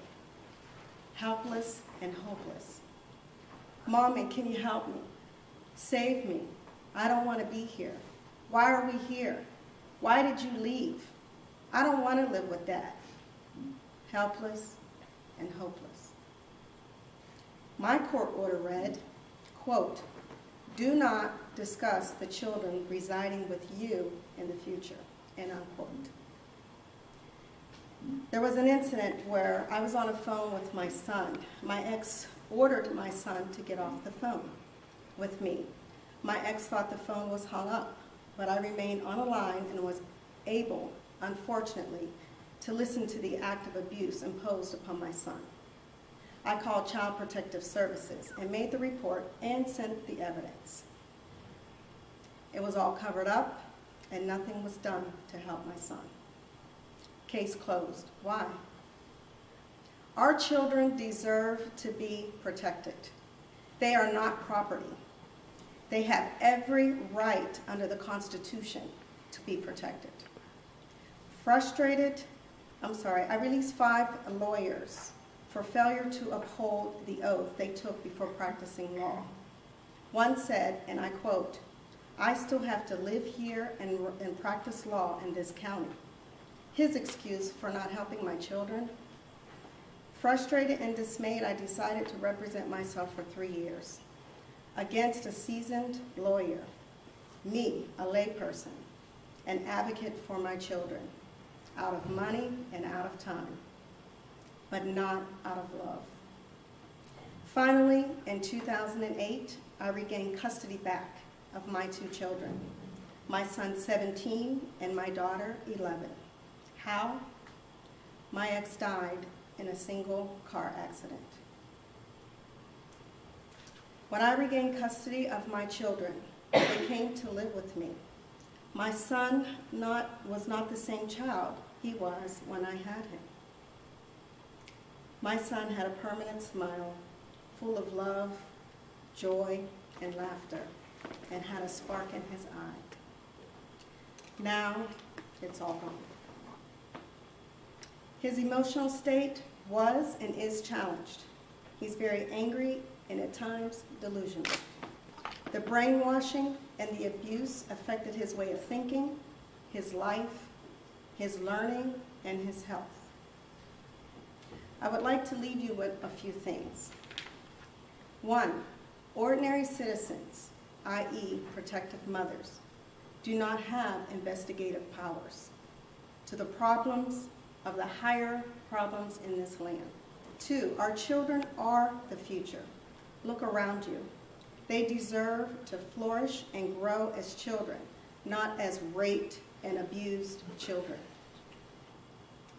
Helpless and hopeless. "Mommy, can you help me? Save me. I don't want to be here. Why are we here? Why did you leave? I don't want to live with Dad." Helpless and hopeless. My court order read, quote, "Do not discuss the children residing with you in the future," end unquote. There was an incident where I was on a phone with my son. My ex ordered my son to get off the phone with me. My ex thought the phone was hung up, but I remained on a line and was able, unfortunately, to listen to the act of abuse imposed upon my son. I called Child Protective Services and made the report and sent the evidence. It was all covered up, and nothing was done to help my son. Case closed. Why? Our children deserve to be protected. They are not property. They have every right under the Constitution to be protected. I released 5 lawyers for failure to uphold the oath they took before practicing law. One said, and I quote, "I still have to live here and practice law in this county." His excuse for not helping my children. Frustrated and dismayed, I decided to represent myself for 3 years against a seasoned lawyer me, a layperson, an advocate for my children, out of money and out of time, but not out of love. Finally, in 2008, I regained custody back of my 2 children, my son 17 and my daughter 11. How? My ex died in a single car accident. When I regained custody of my children, they came to live with me. My son was not the same child he was when I had him. My son had a permanent smile, full of love, joy, and laughter, and had a spark in his eye. Now, it's all gone. His emotional state was and is challenged. He's very angry and at times delusional. The brainwashing and the abuse affected his way of thinking, his life, his learning, and his health. I would like to leave you with a few things. 1, ordinary citizens, i.e. protective mothers, do not have investigative powers to the problems of the higher problems in this land. 2, our children are the future. Look around you. They deserve to flourish and grow as children, not as raped and abused children,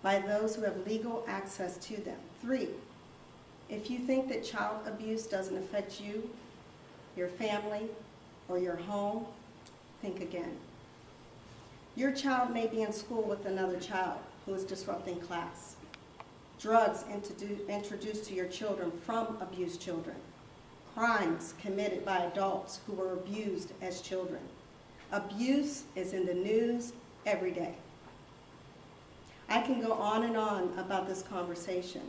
by those who have legal access to them. 3, if you think that child abuse doesn't affect you, your family, or your home, think again. Your child may be in school with another child who is disrupting class. Drugs introduced to your children from abused children. Crimes committed by adults who were abused as children. Abuse is in the news every day. I can go on and on about this conversation,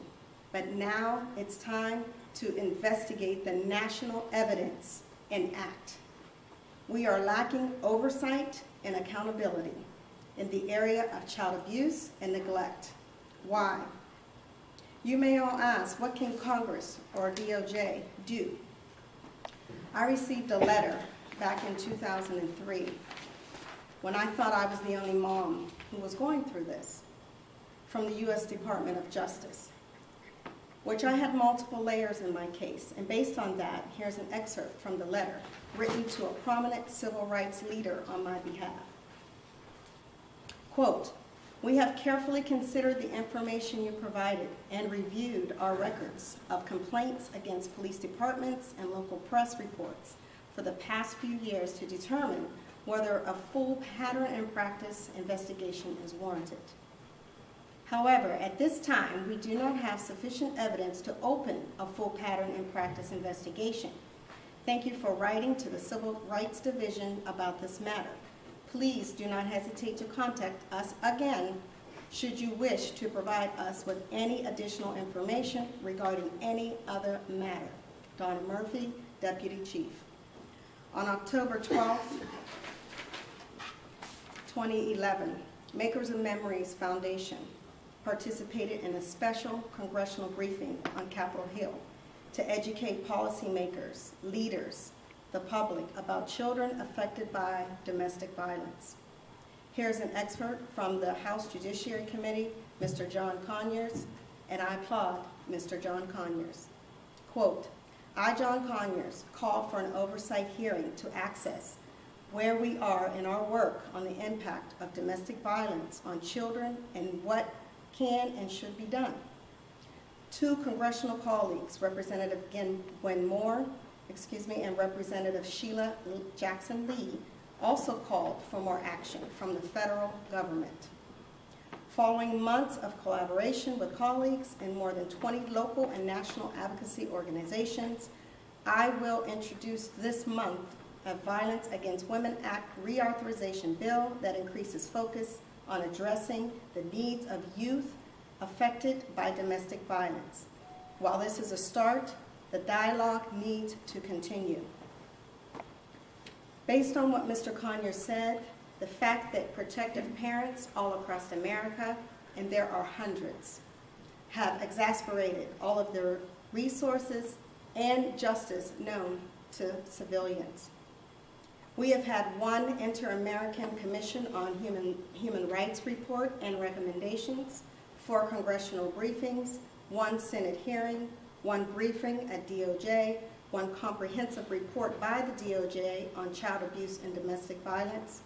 but now it's time to investigate the national evidence and act. We are lacking oversight and accountability in the area of child abuse and neglect. Why? You may all ask, what can Congress or DOJ do? I received a letter back in 2003 when I thought I was the only mom who was going through this, from the U.S. Department of Justice, which I had multiple layers in my case. And based on that, here's an excerpt from the letter written to a prominent civil rights leader on my behalf. Quote, we have carefully considered the information you provided and reviewed our records of complaints against police departments and local press reports for the past few years to determine whether a full pattern and practice investigation is warranted. However, at this time, we do not have sufficient evidence to open a full pattern and practice investigation. Thank you for writing to the Civil Rights Division about this matter. Please do not hesitate to contact us again should you wish to provide us with any additional information regarding any other matter. Donna Murphy, Deputy Chief. On October 12, 2011, Makers of Memories Foundation participated in a special congressional briefing on Capitol Hill to educate policymakers, leaders, the public about children affected by domestic violence. Here's an excerpt from the House Judiciary Committee, Mr. John Conyers, and I applaud Mr. John Conyers. Quote, I, John Conyers, call for an oversight hearing to access where we are in our work on the impact of domestic violence on children and what can and should be done. 2 congressional colleagues, Representative Gwen Moore, and Representative Sheila Jackson Lee, also called for more action from the federal government. Following months of collaboration with colleagues in more than 20 local and national advocacy organizations, I will introduce this month a Violence Against Women Act reauthorization bill that increases focus on addressing the needs of youth affected by domestic violence. While this is a start, the dialogue needs to continue. Based on what Mr. Conyers said, the fact that protective parents all across America, and there are hundreds, have exasperated all of their resources and justice known to civilians. We have had one Inter-American Commission on Human Rights report and recommendations, 4 congressional briefings, 1 Senate hearing, 1 briefing at DOJ, 1 comprehensive report by the DOJ on child abuse and domestic violence.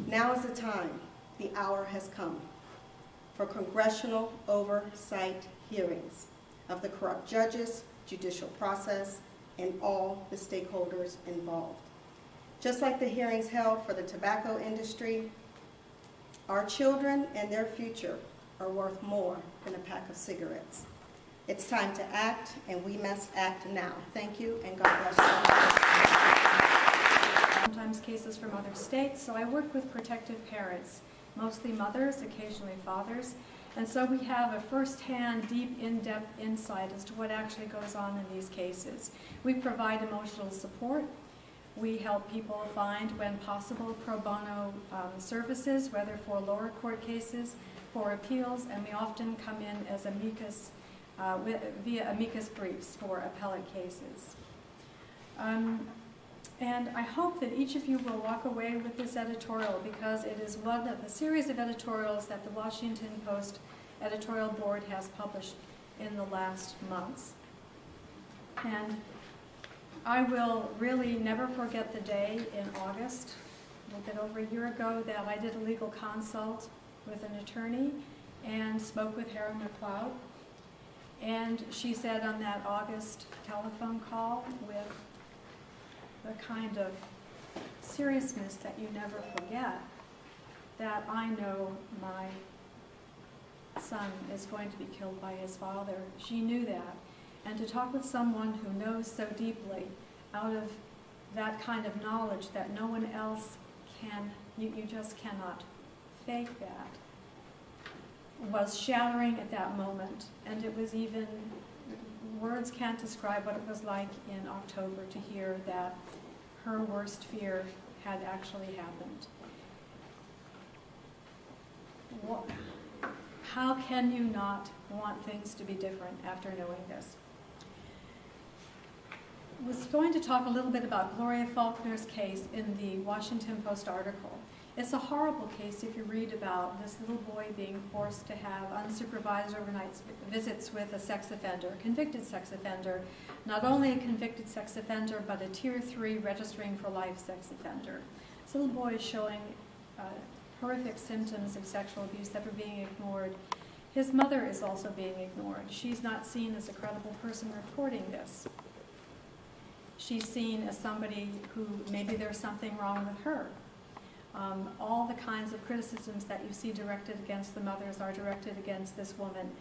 Now is the time, the hour has come, for congressional oversight hearings of the corrupt judges, judicial process, and all the stakeholders involved. Just like the hearings held for the tobacco industry, our children and their future are worth more than a pack of cigarettes. It's time to act, and we must act now. Thank you, and God bless you. Sometimes cases from other states, so I work with protective parents, mostly mothers, occasionally fathers, and so we have a first-hand, deep, in-depth insight as to what actually goes on in these cases. We provide emotional support. We help people find, when possible, pro bono services, whether for lower court cases, for appeals, and we often come in as amicus, via amicus briefs for appellate cases. And I hope that each of you will walk away with this editorial, because it is one of the series of editorials that the Washington Post editorial board has published in the last months. And I will really never forget the day in August, a little bit over a year ago, that I did a legal consult with an attorney and spoke with Hera McLeod. And she said on that August telephone call, with the kind of seriousness that you never forget, that I know my son is going to be killed by his father. She knew that. And to talk with someone who knows so deeply, out of that kind of knowledge that no one else can, you just cannot fake that, was shattering at that moment. And it was even, words can't describe what it was like in October to hear that her worst fear had actually happened. How can you not want things to be different after knowing this? I was going to talk a little bit about Gloria Faulkner's case in the Washington Post article. It's a horrible case if you read about this little boy being forced to have unsupervised overnight visits with a sex offender, a convicted sex offender, not only a convicted sex offender, but a Tier 3 registering for life sex offender. This little boy is showing horrific symptoms of sexual abuse that are being ignored. His mother is also being ignored. She's not seen as a credible person reporting this. She's seen as somebody who maybe there's something wrong with her. All the kinds of criticisms that you see directed against the mothers are directed against this woman.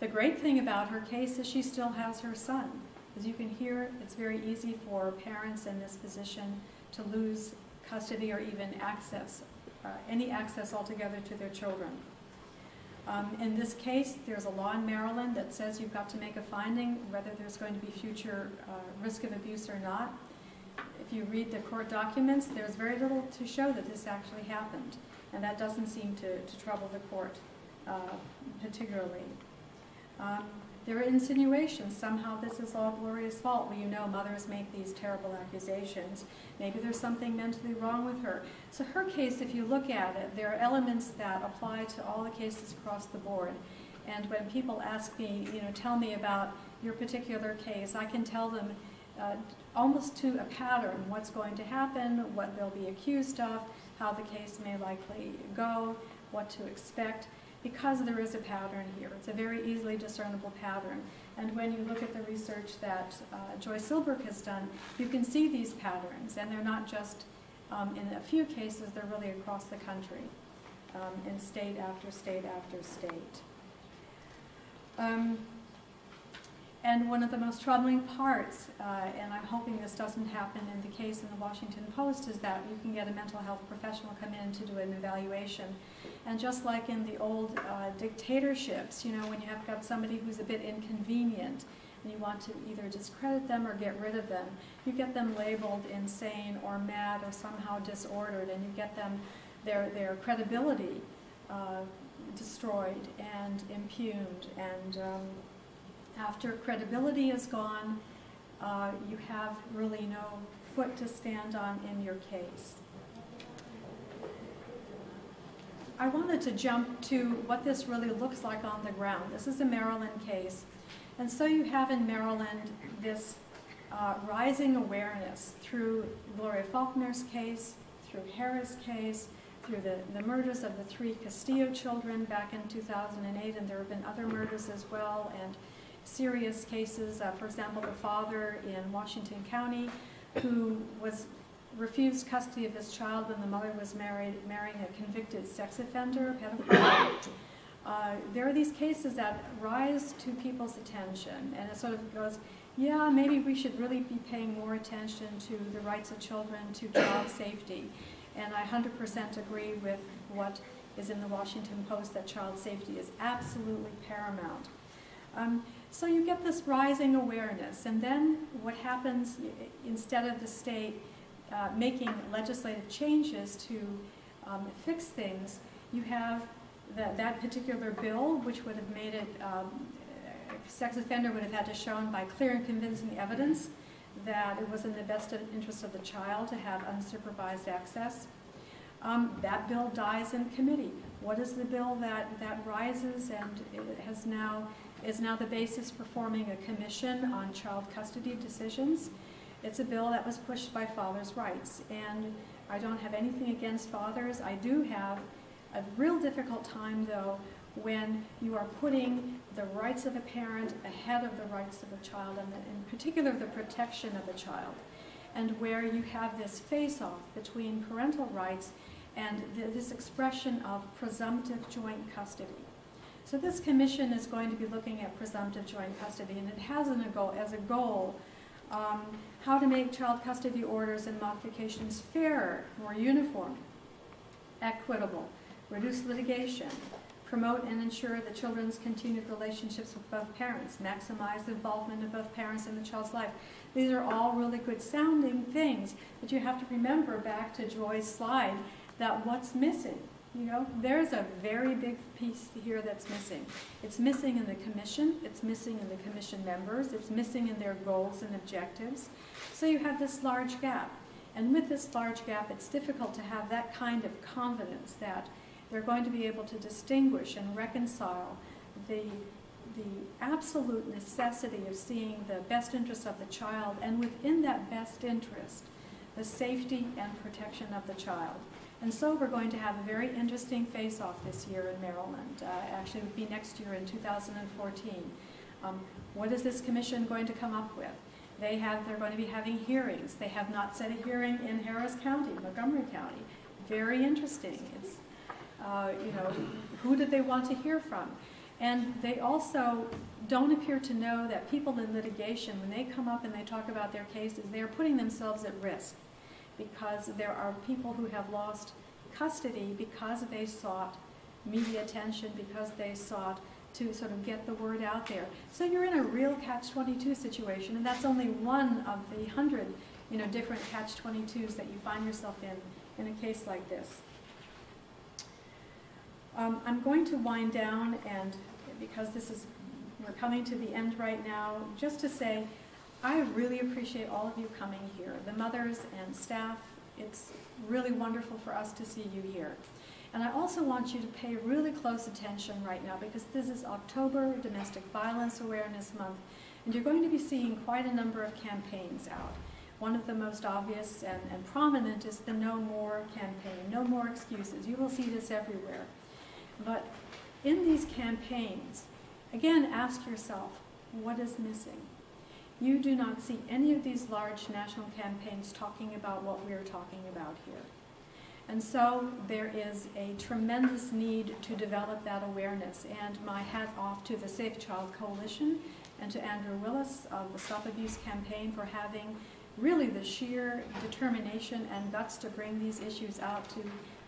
The great thing about her case is she still has her son. As you can hear, it's very easy for parents in this position to lose custody or even access, any access altogether to their children. In this case, there's a law in Maryland that says you've got to make a finding whether there's going to be future risk of abuse or not. If you read the court documents, there's very little to show that this actually happened, and that doesn't seem to trouble the court particularly. There are insinuations, somehow this is all Gloria's fault. Well, you know, mothers make these terrible accusations. Maybe there's something mentally wrong with her. So her case, if you look at it, there are elements that apply to all the cases across the board. And when people ask me, tell me about your particular case, I can tell them almost to a pattern what's going to happen, what they'll be accused of, how the case may likely go, what to expect, because there is a pattern here. It's a very easily discernible pattern. And when you look at the research that Joyce Silberg has done, you can see these patterns, and they're not just in a few cases, they're really across the country, in state after state after state. And one of the most troubling parts, and I'm hoping this doesn't happen in the case in the Washington Post, is that you can get a mental health professional come in to do an evaluation. And just like in the old dictatorships, when you have got somebody who's a bit inconvenient and you want to either discredit them or get rid of them, you get them labeled insane or mad or somehow disordered, and you get them their credibility destroyed and impugned. And after credibility is gone, you have really no foot to stand on in your case. I wanted to jump to what this really looks like on the ground. This is a Maryland case. And so you have in Maryland this rising awareness through Gloria Faulkner's case, through Harris' case, through the murders of the 3 Castillo children back in 2008, and there have been other murders as well, and serious cases. For example, the father in Washington County who was refused custody of his child when the mother was marrying a convicted sex offender, pedophile. There are these cases that rise to people's attention, and it sort of goes, yeah, maybe we should really be paying more attention to the rights of children, to child safety. And I 100% agree with what is in the Washington Post, that child safety is absolutely paramount. So you get this rising awareness, and then what happens, instead of the state making legislative changes to fix things, you have that particular bill, which would have made it, a sex offender would have had to show by clear and convincing evidence that it was in the best interest of the child to have unsupervised access. That bill dies in committee. What is the bill that rises and it is now the basis for forming a commission on child custody decisions? It's a bill that was pushed by fathers' rights, and I don't have anything against fathers. I do have a real difficult time, though, when you are putting the rights of a parent ahead of the rights of a child, and in particular the protection of a child, and where you have this face-off between parental rights and this expression of presumptive joint custody. So this commission is going to be looking at presumptive joint custody, and it has as a goal how to make child custody orders and modifications fairer, more uniform, equitable, reduce litigation, promote and ensure the children's continued relationships with both parents, maximize the involvement of both parents in the child's life. These are all really good sounding things, but you have to remember back to Joy's slide that what's missing. You know, there's a very big piece here that's missing. It's missing in the commission, it's missing in the commission members, it's missing in their goals and objectives. So you have this large gap. And with this large gap, it's difficult to have that kind of confidence that they're going to be able to distinguish and reconcile the absolute necessity of seeing the best interest of the child, and within that best interest, the safety and protection of the child. And so we're going to have a very interesting face-off this year in Maryland. Actually, it would be next year in 2014. What is this commission going to come up with? They're going to be having hearings. They have not set a hearing in Harris County, Montgomery County. Very interesting. It's, who did they want to hear from? And they also don't appear to know that people in litigation, when they come up and they talk about their cases, they are putting themselves at risk, because there are people who have lost custody because they sought media attention, because they sought to sort of get the word out there. So you're in a real catch-22 situation, and that's only one of the 100, different catch-22s that you find yourself in a case like this. I'm going to wind down, and because we're coming to the end right now, just to say, I really appreciate all of you coming here, the mothers and staff. It's really wonderful for us to see you here. And I also want you to pay really close attention right now, because this is October Domestic Violence Awareness Month, and you're going to be seeing quite a number of campaigns out. One of the most obvious and prominent is the No More campaign, No More Excuses. You will see this everywhere. But in these campaigns, again, ask yourself, what is missing? You do not see any of these large national campaigns talking about what we're talking about here. And so there is a tremendous need to develop that awareness. And my hat off to the Safe Child Coalition and to Andrew Willis of the Stop Abuse campaign for having really the sheer determination and guts to bring these issues out to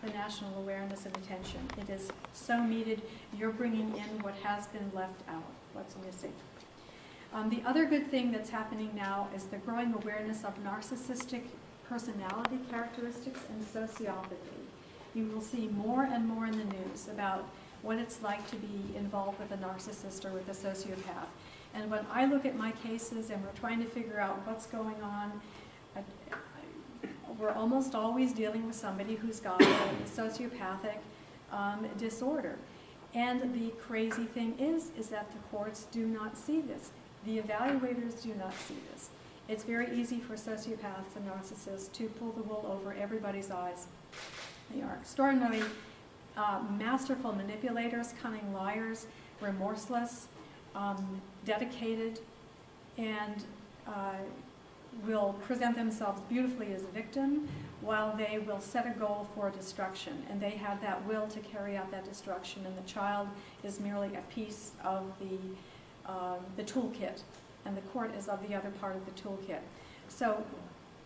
the national awareness and attention. It is so needed. You're bringing in what has been left out, what's missing. The other good thing that's happening now is the growing awareness of narcissistic personality characteristics and sociopathy. You will see more and more in the news about what it's like to be involved with a narcissist or with a sociopath. And when I look at my cases and we're trying to figure out what's going on, we're almost always dealing with somebody who's got a sociopathic disorder. And the crazy thing is that the courts do not see this. The evaluators do not see this. It's very easy for sociopaths and narcissists to pull the wool over everybody's eyes. They are extraordinarily masterful manipulators, cunning liars, remorseless, dedicated, and will present themselves beautifully as a victim, while they will set a goal for destruction. And they have that will to carry out that destruction, and the child is merely a piece of the toolkit, and the court is of the other part of the toolkit. So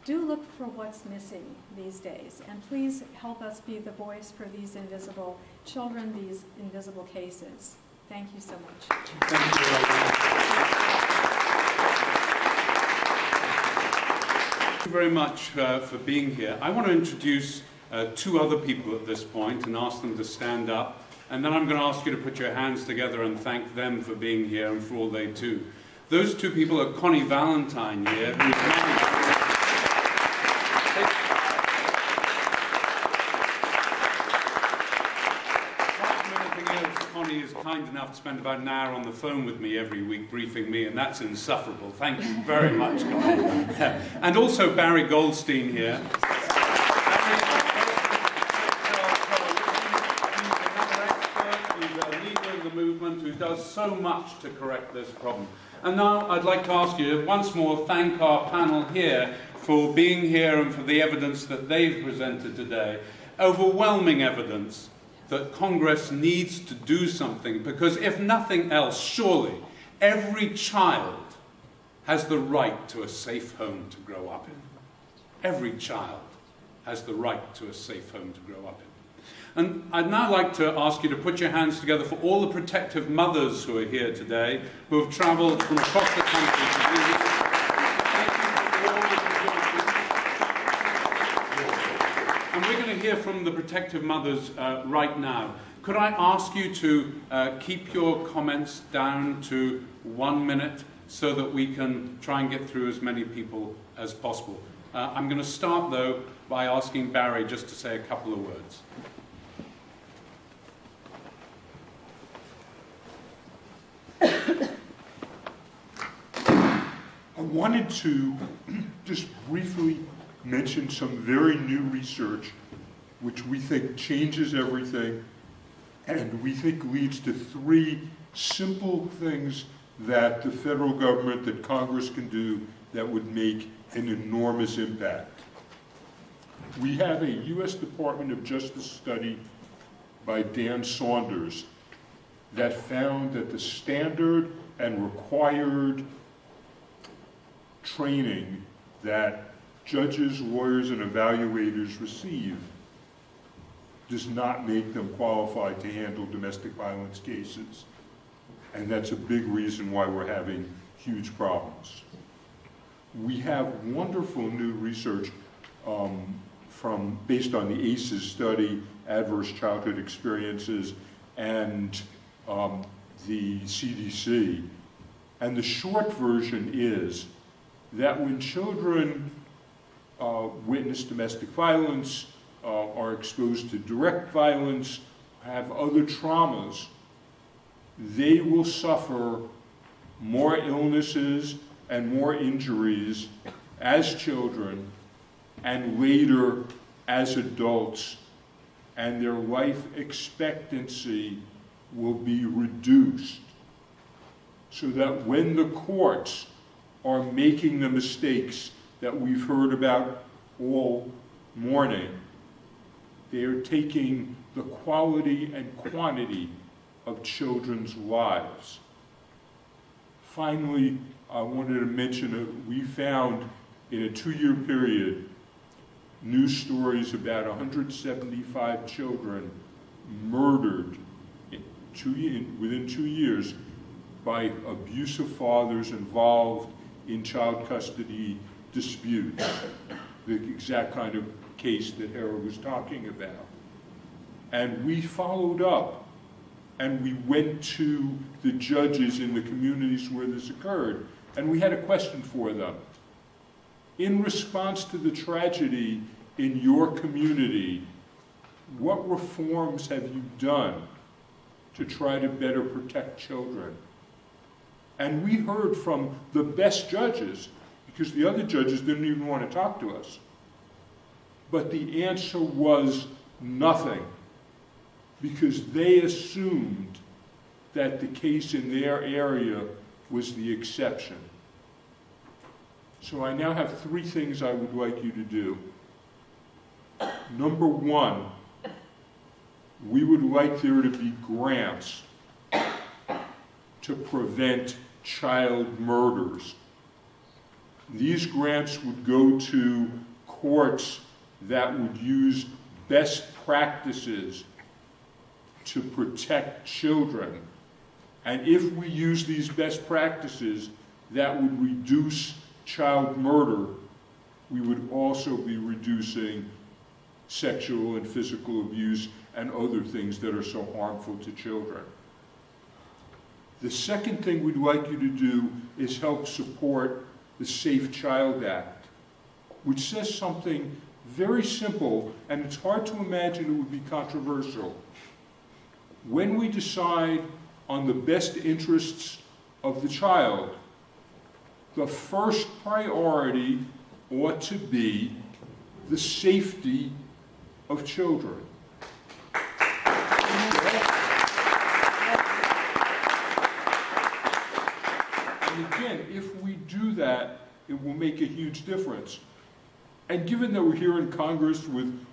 do look for what's missing these days, and please help us be the voice for these invisible children, these invisible cases. Thank you so much. Thank you very much. Thank you very much for being here. I want to introduce two other people at this point and ask them to stand up. And then I'm going to ask you to put your hands together and thank them for being here and for all they do. Those two people are Connie Valentine here, who is Connie is kind enough to spend about an hour on the phone with me every week briefing me, and that's insufferable. Thank you very much, Connie. And also Barry Goldstein here. He's a leader in the movement who does so much to correct this problem. And now I'd like to ask you once more, thank our panel here for being here and for the evidence that they've presented today. Overwhelming evidence that Congress needs to do something, because if nothing else, surely every child has the right to a safe home to grow up in. Every child has the right to a safe home to grow up in. And I'd now like to ask you to put your hands together for all the protective mothers who are here today, who have travelled from across the country to do this. And we're going to hear from the protective mothers right now. Could I ask you to keep your comments down to 1 minute so that we can try and get through as many people as possible? I'm going to start, though, by asking Barry just to say a couple of words. I wanted to just briefly mention some very new research which we think changes everything and we think leads to 3 simple things that the federal government, that Congress can do that would make an enormous impact. We have a U.S. Department of Justice study by Dan Saunders that found that the standard and required training that judges, lawyers, and evaluators receive does not make them qualified to handle domestic violence cases. And that's a big reason why we're having huge problems. We have wonderful new research based on the ACEs study, Adverse Childhood Experiences, and the CDC. And the short version is that when children witness domestic violence, are exposed to direct violence, have other traumas, they will suffer more illnesses and more injuries as children and later as adults, and their life expectancy will be reduced, so that when the courts are making the mistakes that we've heard about all morning, they are taking the quality and quantity of children's lives. Finally, I wanted to mention that we found in a 2-year period news stories about 175 children murdered within 2 years by abusive fathers involved in child custody disputes, the exact kind of case that Hera was talking about. And we followed up, and we went to the judges in the communities where this occurred, and we had a question for them. In response to the tragedy in your community, what reforms have you done to try to better protect children? And we heard from the best judges, because the other judges didn't even want to talk to us. But the answer was nothing, because they assumed that the case in their area was the exception. So I now have 3 things I would like you to do. Number 1, we would like there to be grants to prevent child murders. These grants would go to courts that would use best practices to protect children. And if we use these best practices, that would reduce child murder. We would also be reducing sexual and physical abuse and other things that are so harmful to children. The second thing we'd like you to do is help support the Safe Child Act, which says something very simple, and it's hard to imagine it would be controversial. When we decide on the best interests of the child, the first priority ought to be the safety of children. And again, if we do that, it will make a huge difference. And given that we're here in Congress with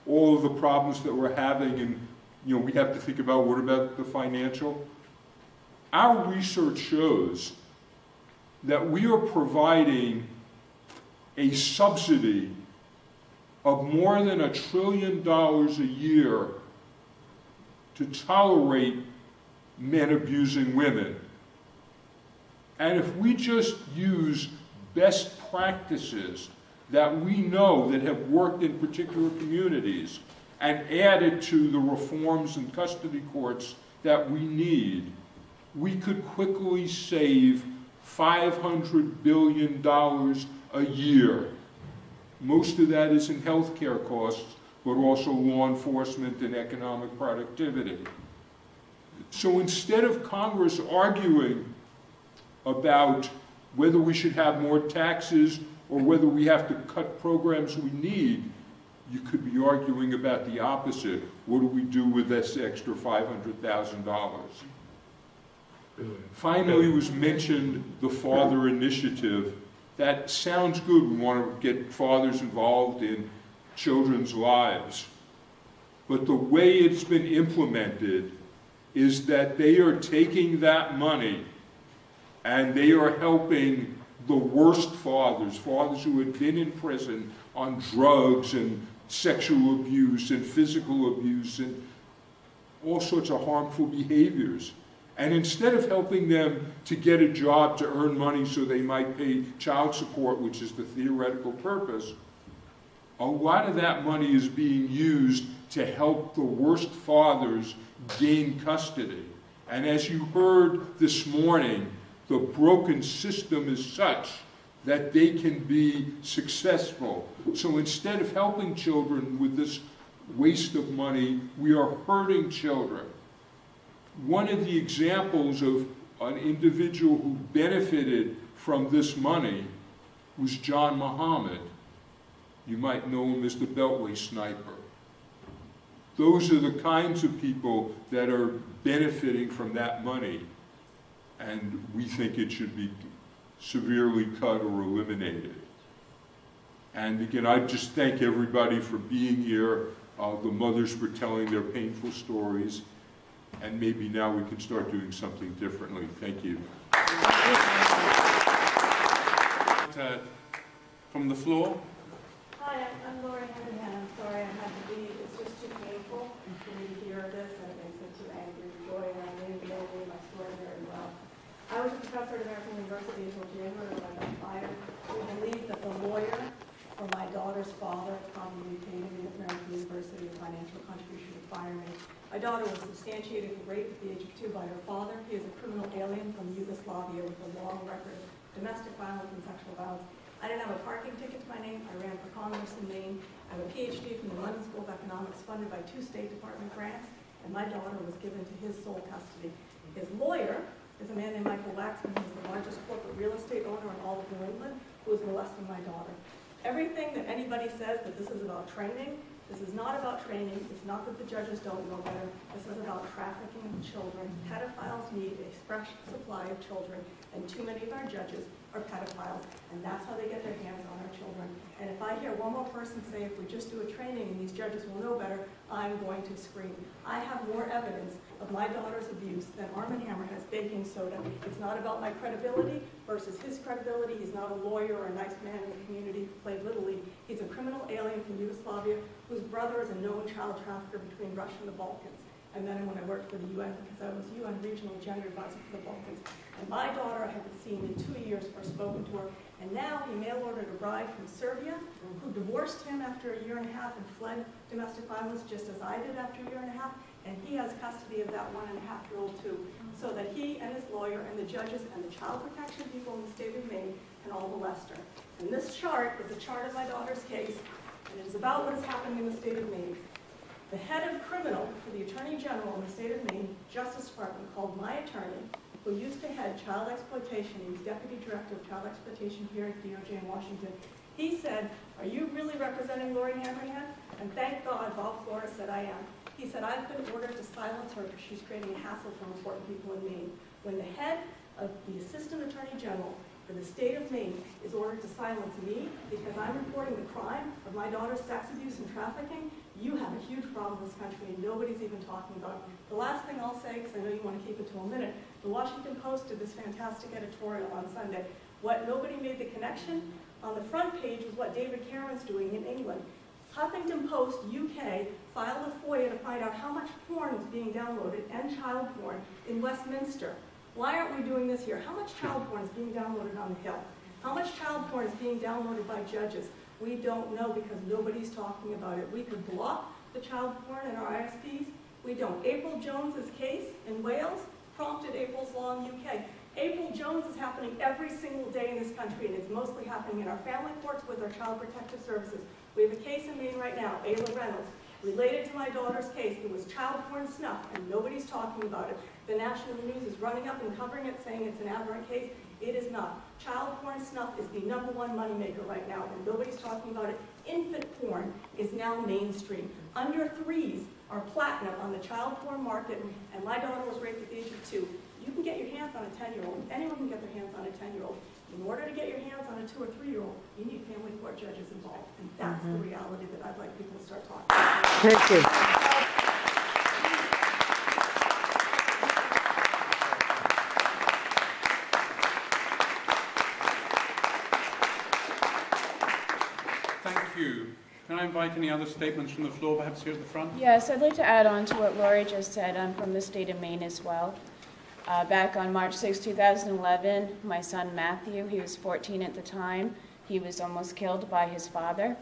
all of the problems that we're having, and we have to think about what about the financial, our research shows that we are providing a subsidy of more than $1 trillion a year to tolerate men abusing women. And if we just use best practices that we know that have worked in particular communities and add it to the reforms in custody courts that we need, we could quickly save $500 billion a year. Most of that is in health care costs, but also law enforcement and economic productivity. So instead of Congress arguing about whether we should have more taxes or whether we have to cut programs we need, you could be arguing about the opposite. What do we do with this extra $500,000? Finally was mentioned the father initiative. That sounds good. We want to get fathers involved in children's lives. But the way it's been implemented is that they are taking that money and they are helping the worst fathers, fathers who had been in prison on drugs and sexual abuse and physical abuse and all sorts of harmful behaviors. And instead of helping them to get a job to earn money so they might pay child support, which is the theoretical purpose, a lot of that money is being used to help the worst fathers gain custody. And as you heard this morning, the broken system is such that they can be successful. So instead of helping children with this waste of money, we are hurting children. One of the examples of an individual who benefited from this money was John Muhammad. You might know him as the Beltway sniper. Those are the kinds of people that are benefiting from that money, and we think it should be severely cut or eliminated. And again, I just thank everybody for being here, the mothers for telling their painful stories, and maybe now we can start doing something differently. Thank you. From the floor. Hi, I'm Lori Henderhan. I'm sorry I had to leave. It's just too painful for me to hear this, and it makes me too angry. Joy and I knew my story very well. I was a professor at American University until January when I got fired. We believe that the lawyer for my daughter's father probably paid me at American University a financial contribution to fire me. My daughter was substantiated for rape at the age of 2 by her father. He is a criminal alien from Yugoslavia with a long record of domestic violence and sexual violence. I didn't have a parking ticket to my name. I ran for Congress in Maine. I have a PhD from the London School of Economics funded by 2 State Department grants, and my daughter was given to his sole custody. His lawyer is a man named Michael Waxman, who's the largest corporate real estate owner in all of New England, who is molesting my daughter. Everything that anybody says that this is about training, this is not about training. It's not that the judges don't know better. This is about trafficking of children. Pedophiles need a fresh supply of children, and too many of our judges are pedophiles, and that's how they get their hands on our children. And if I hear one more person say, if we just do a training and these judges will know better, I'm going to scream. I have more evidence of my daughter's abuse than Arm & Hammer has baking soda. It's not about my credibility versus his credibility. He's not a lawyer or a nice man in the community who played Little League. He's a criminal alien from Yugoslavia whose brother is a known child trafficker between Russia and the Balkans. I met him when I worked for the UN because I was UN Regional Gender Advisor for the Balkans. And my daughter I haven't seen in 2 years or spoken to her. And now he mail-ordered a bride from Serbia who divorced him after a year and a half and fled domestic violence just as I did after a year and a half. And he has custody of that 1.5-year-old too, so that he and his lawyer and the judges and the child protection people in the state of Maine can all molest her. And this chart is a chart of my daughter's case, and it is about what is happening in the state of Maine. The head of criminal for the Attorney General in the state of Maine, Justice Department, called my attorney, who used to head child exploitation. He was Deputy Director of Child Exploitation here at DOJ in Washington. He said, "Are you really representing Lori Hanrahan?" And thank God Bob Flores said, "I am." He said, "I've been ordered to silence her because she's creating a hassle for important people in Maine." When the head of the Assistant Attorney General for the state of Maine is ordered to silence me because I'm reporting the crime of my daughter's sex abuse and trafficking, you have a huge problem in this country and nobody's even talking about it. The last thing I'll say, because I know you want to keep it to a minute, the Washington Post did this fantastic editorial on Sunday. What nobody made the connection, on the front page was what David Cameron's doing in England. Huffington Post UK filed a FOIA to find out how much porn is being downloaded and child porn in Westminster. Why aren't we doing this here? How much child porn is being downloaded on the Hill? How much child porn is being downloaded by judges? We don't know because nobody's talking about it. We could block the child porn in our ISPs. We don't. April Jones's case in Wales prompted April's law in the UK. April Jones is happening every single day in this country, and it's mostly happening in our family courts with our child protective services. We have a case in Maine right now, Ayla Reynolds, related to my daughter's case. It was child porn snuff, and nobody's talking about it. The national news is running up and covering it, saying it's an aberrant case. It is not. Child porn snuff is the #1 moneymaker right now, and nobody's talking about it. Infant porn is now mainstream. Under 3s are platinum on the child porn market, and my daughter was raped at the age of 2. You can get your hands on a 10-year-old. Anyone can get their hands on a 10-year-old. In order to get your hands on a 2 or 3-year-old, you need family court judges involved, and that's the reality that I'd like people to start talking about. Thank you. Thank you. Can I invite any other statements from the floor, perhaps here at the front? Yes, I'd like to add on to what Lori just said. I'm from the state of Maine as well. Back on March 6, 2011, my son Matthew, he was 14 at the time, he was almost killed by his father.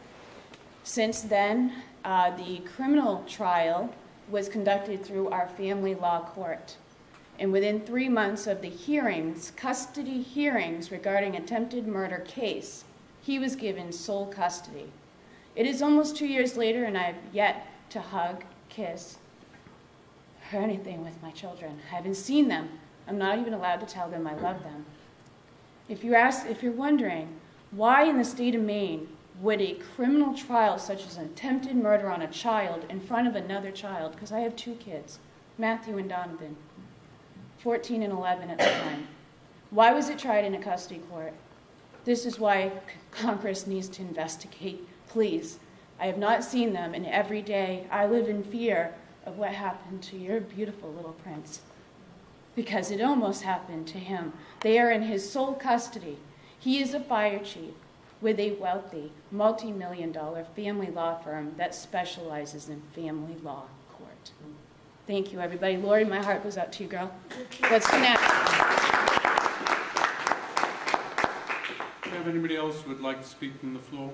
Since then, the criminal trial was conducted through our family law court. And within 3 months of the hearings, custody hearings regarding attempted murder case, he was given sole custody. It is almost 2 years later, and I've yet to hug, kiss, or anything with my children. I haven't seen them. I'm not even allowed to tell them I love them. If you're wondering, why in the state of Maine would a criminal trial such as an attempted murder on a child in front of another child, because I have 2 kids, Matthew and Donovan, 14 and 11 at the time, why was it tried in a custody court? This is why Congress needs to investigate, please. I have not seen them, and every day I live in fear of what happened to your beautiful little prince, because it almost happened to him. They are in his sole custody. He is a fire chief with a wealthy, multi-million-dollar family law firm that specializes in family law court. Thank you, everybody. Lori, my heart goes out to you, girl. Let's connect. Do you have anybody else who would like to speak from the floor?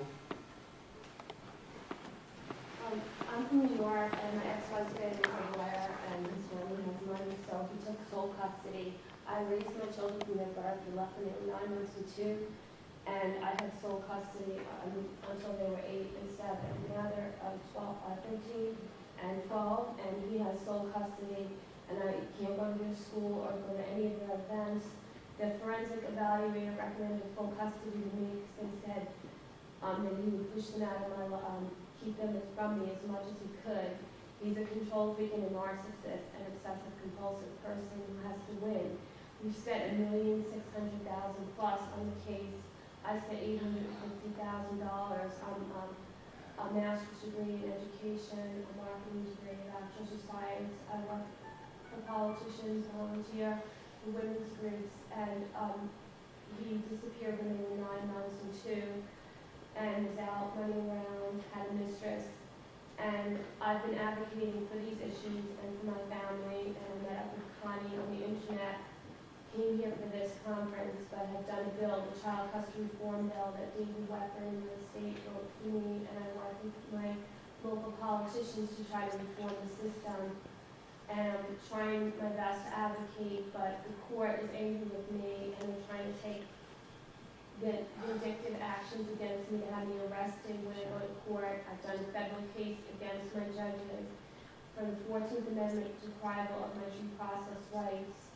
I'm from New York, and my ex-husband is a lawyer, and his family has money, so he took sole custody. I raised my children from their birth. We left when they were 9 months and 2. and I had sole custody until they were 8 and 7. Now they're 13 and 12, and he has sole custody, and I can't go to their school or go to any of their events. The forensic evaluator recommended full custody to me because they said that he would push them out of my keep them from me as much as he could. He's a control freak and a narcissist, an obsessive compulsive person who has to win. We've spent $1,600,000 plus on the case. I spent $850,000 on a master's degree in education, a marketing degree, a bachelor's of science. I work for politicians, volunteer for women's groups, and he disappeared when they were 9 months and 2, and was out running around, had a mistress. And I've been advocating for these issues and for my family, and I met up with Connie on the internet, came here for this conference, but have done a bill, the child custody reform bill that David Wecker in the state wrote for me, and I work with my local politicians to try to reform the system. And I'm trying my best to advocate, but the court is angry with me, and they're trying to take vindictive actions against me to have me arrested when I go to court. I've done a federal case against my judges for the 14th Amendment deprival of my due process rights.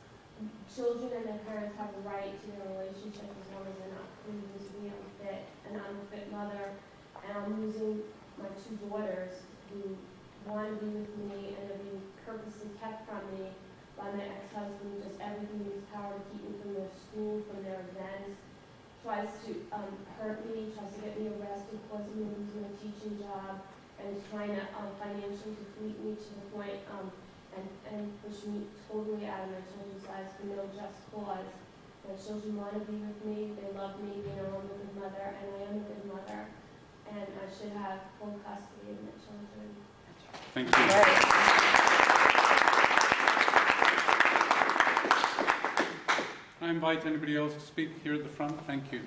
Children and their parents have a right to their relationship as long as they're not proven to be unfit, an unfit mother. And I'm losing my 2 daughters who want to be with me and are being purposely kept from me by my ex-husband, who does everything in his power to keep me from their school, from their events. Tries to hurt me, tries to get me arrested, causing me to lose my teaching job, and is trying to financially deplete me to the point and push me totally out of my children's lives for no just cause. My children want to be with me, they love me, they know I'm a good mother, and I am a good mother, and I should have full custody of my children. Thank you. I invite anybody else to speak here at the front. Thank you.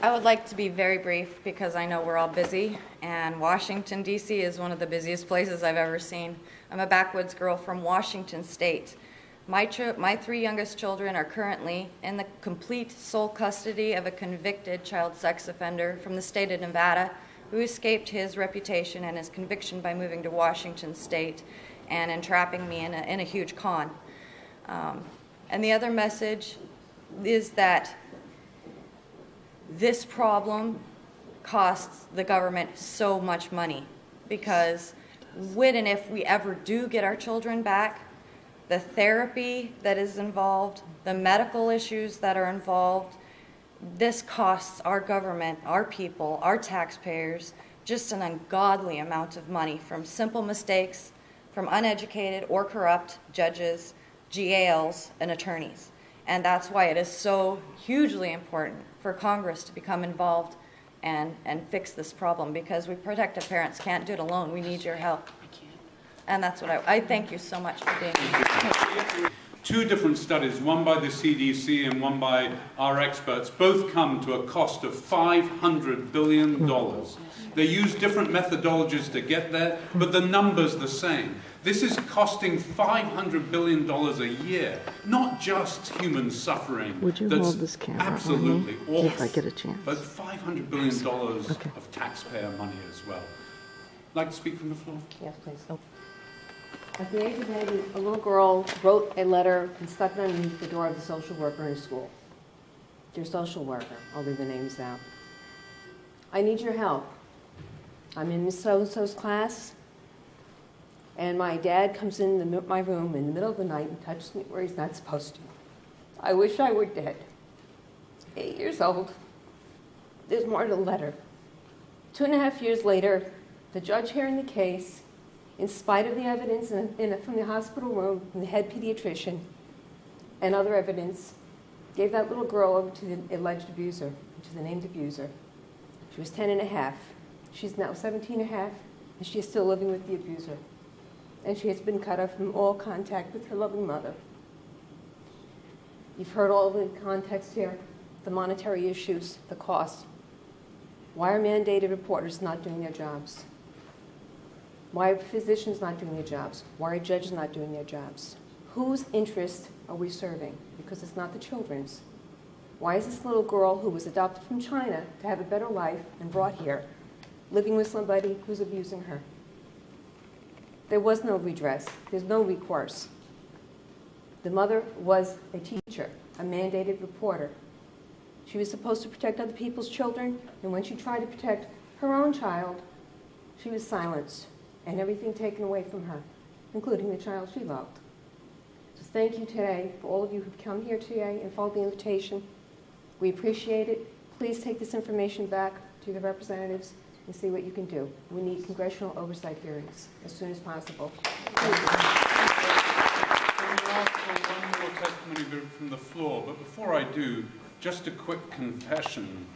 I would like to be very brief because I know we're all busy, and Washington, D.C. is one of the busiest places I've ever seen. I'm a backwoods girl from Washington State. My 3 youngest children are currently in the complete sole custody of a convicted child sex offender from the state of Nevada who escaped his reputation and his conviction by moving to Washington State and entrapping me in a huge con. And the other message is that this problem costs the government so much money, because when and if we ever do get our children back, the therapy that is involved, the medical issues that are involved, this costs our government, our people, our taxpayers, just an ungodly amount of money from simple mistakes, from uneducated or corrupt judges, GALs, and attorneys. And that's why it is so hugely important for Congress to become involved and fix this problem, because we protective parents can't do it alone. We need your help. And that's what I thank you so much for being here. 2 different studies, one by the CDC and one by our experts, both come to a cost of $500 billion. They use different methodologies to get there, but the number's the same. This is costing $500 billion a year, not just human suffering. Would you hold this camera absolutely on me, awful, if I get a chance? but $500 billion of taxpayer money as well. Like to speak from the floor? Yes, please. Oh. At the age of 8, a little girl wrote a letter and stuck it underneath the door of the social worker in school. Dear social worker, I'll leave the names out. I need your help. I'm in Miss So-and-so's class, and my dad comes in my room in the middle of the night and touches me where he's not supposed to. I wish I were dead. 8 years old. There's more to the letter. 2.5 years later, the judge hearing the case, in spite of the evidence from the hospital room, from the head pediatrician, and other evidence, gave that little girl over to the alleged abuser, to the named abuser. She was 10.5. She's now 17.5, and she is still living with the abuser. And she has been cut off from all contact with her loving mother. You've heard all the context here, the monetary issues, the cost. Why are mandated reporters not doing their jobs? Why are physicians not doing their jobs? Why are judges not doing their jobs? Whose interest are we serving? Because it's not the children's. Why is this little girl who was adopted from China to have a better life and brought here, living with somebody who's abusing her? There was no redress. There's no recourse. The mother was a teacher, a mandated reporter. She was supposed to protect other people's children, and when she tried to protect her own child, she was silenced and everything taken away from her, including the child she loved. So thank you today for all of you who've come here today and followed the invitation. We appreciate it. Please take this information back to the representatives and see what you can do. We need congressional oversight hearings as soon as possible. Thank you. I'll ask for one more testimony from the floor, but before I do, just a quick confession,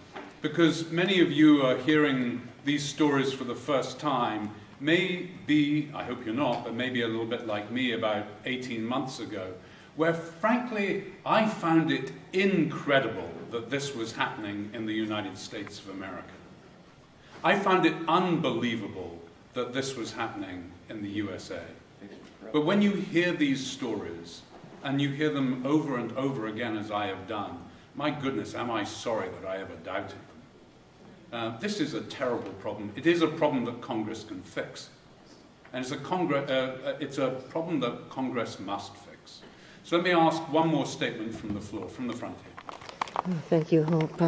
because many of you are hearing these stories for the first time, may be, I hope you're not, but maybe a little bit like me about 18 months ago, where frankly I found it incredible that this was happening in the United States of America. I found it unbelievable that this was happening in the USA. But when you hear these stories, and you hear them over and over again as I have done, my goodness, am I sorry that I ever doubted them. This is a terrible problem. It is a problem that Congress can fix. And it's a problem that Congress must fix. So let me ask one more statement from the floor, from the front here. Thank you, Hope.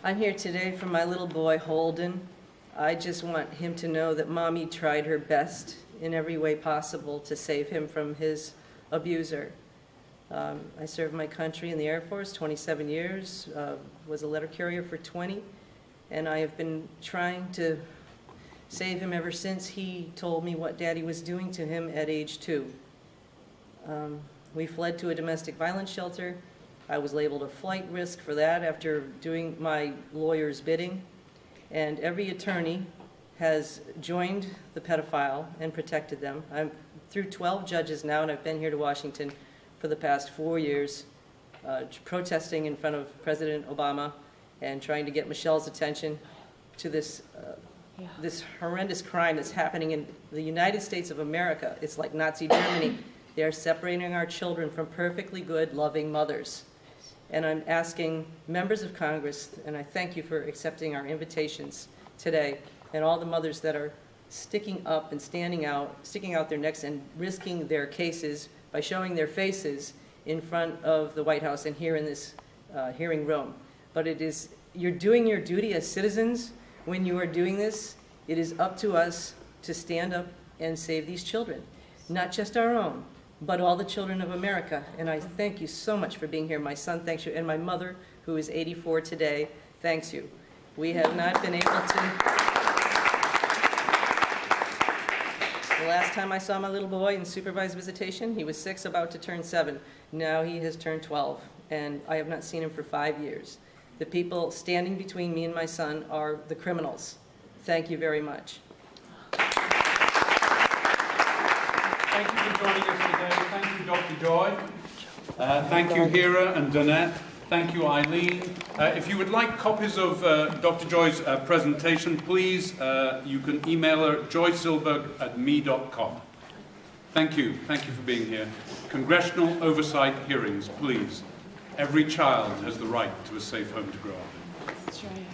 I'm here today for my little boy, Holden. I just want him to know that Mommy tried her best in every way possible to save him from his abuser. I served my country in the Air Force 27 years, was a letter carrier for 20, and I have been trying to save him ever since he told me what Daddy was doing to him at age 2. We fled to a domestic violence shelter. I was labeled a flight risk for that after doing my lawyer's bidding. And every attorney has joined the pedophile and protected them. I'm through 12 judges now, and I've been here to Washington for the past 4 years, protesting in front of President Obama and trying to get Michelle's attention to this horrendous crime that's happening in the United States of America. It's like Nazi Germany. They are separating our children from perfectly good, loving mothers. And I'm asking members of Congress, and I thank you for accepting our invitations today, and all the mothers that are sticking up and sticking out their necks and risking their cases by showing their faces in front of the White House and here in this hearing room. But you're doing your duty as citizens when you are doing this. It is up to us to stand up and save these children, not just our own, but all the children of America. And I thank you so much for being here. My son thanks you, and my mother, who is 84 today, thanks you. We have not been able to... The last time I saw my little boy in supervised visitation, he was 6, about to turn 7. Now he has turned 12, and I have not seen him for 5 years. The people standing between me and my son are the criminals. Thank you very much. Thank you for joining us today. Thank you, Dr. Joy. Thank you, Hera and Danette. Thank you, Eileen. If you would like copies of Dr. Joy's presentation, please, you can email her at joysilberg@me.com. Thank you. Thank you for being here. Congressional oversight hearings, please. Every child has the right to a safe home to grow up in. That's right.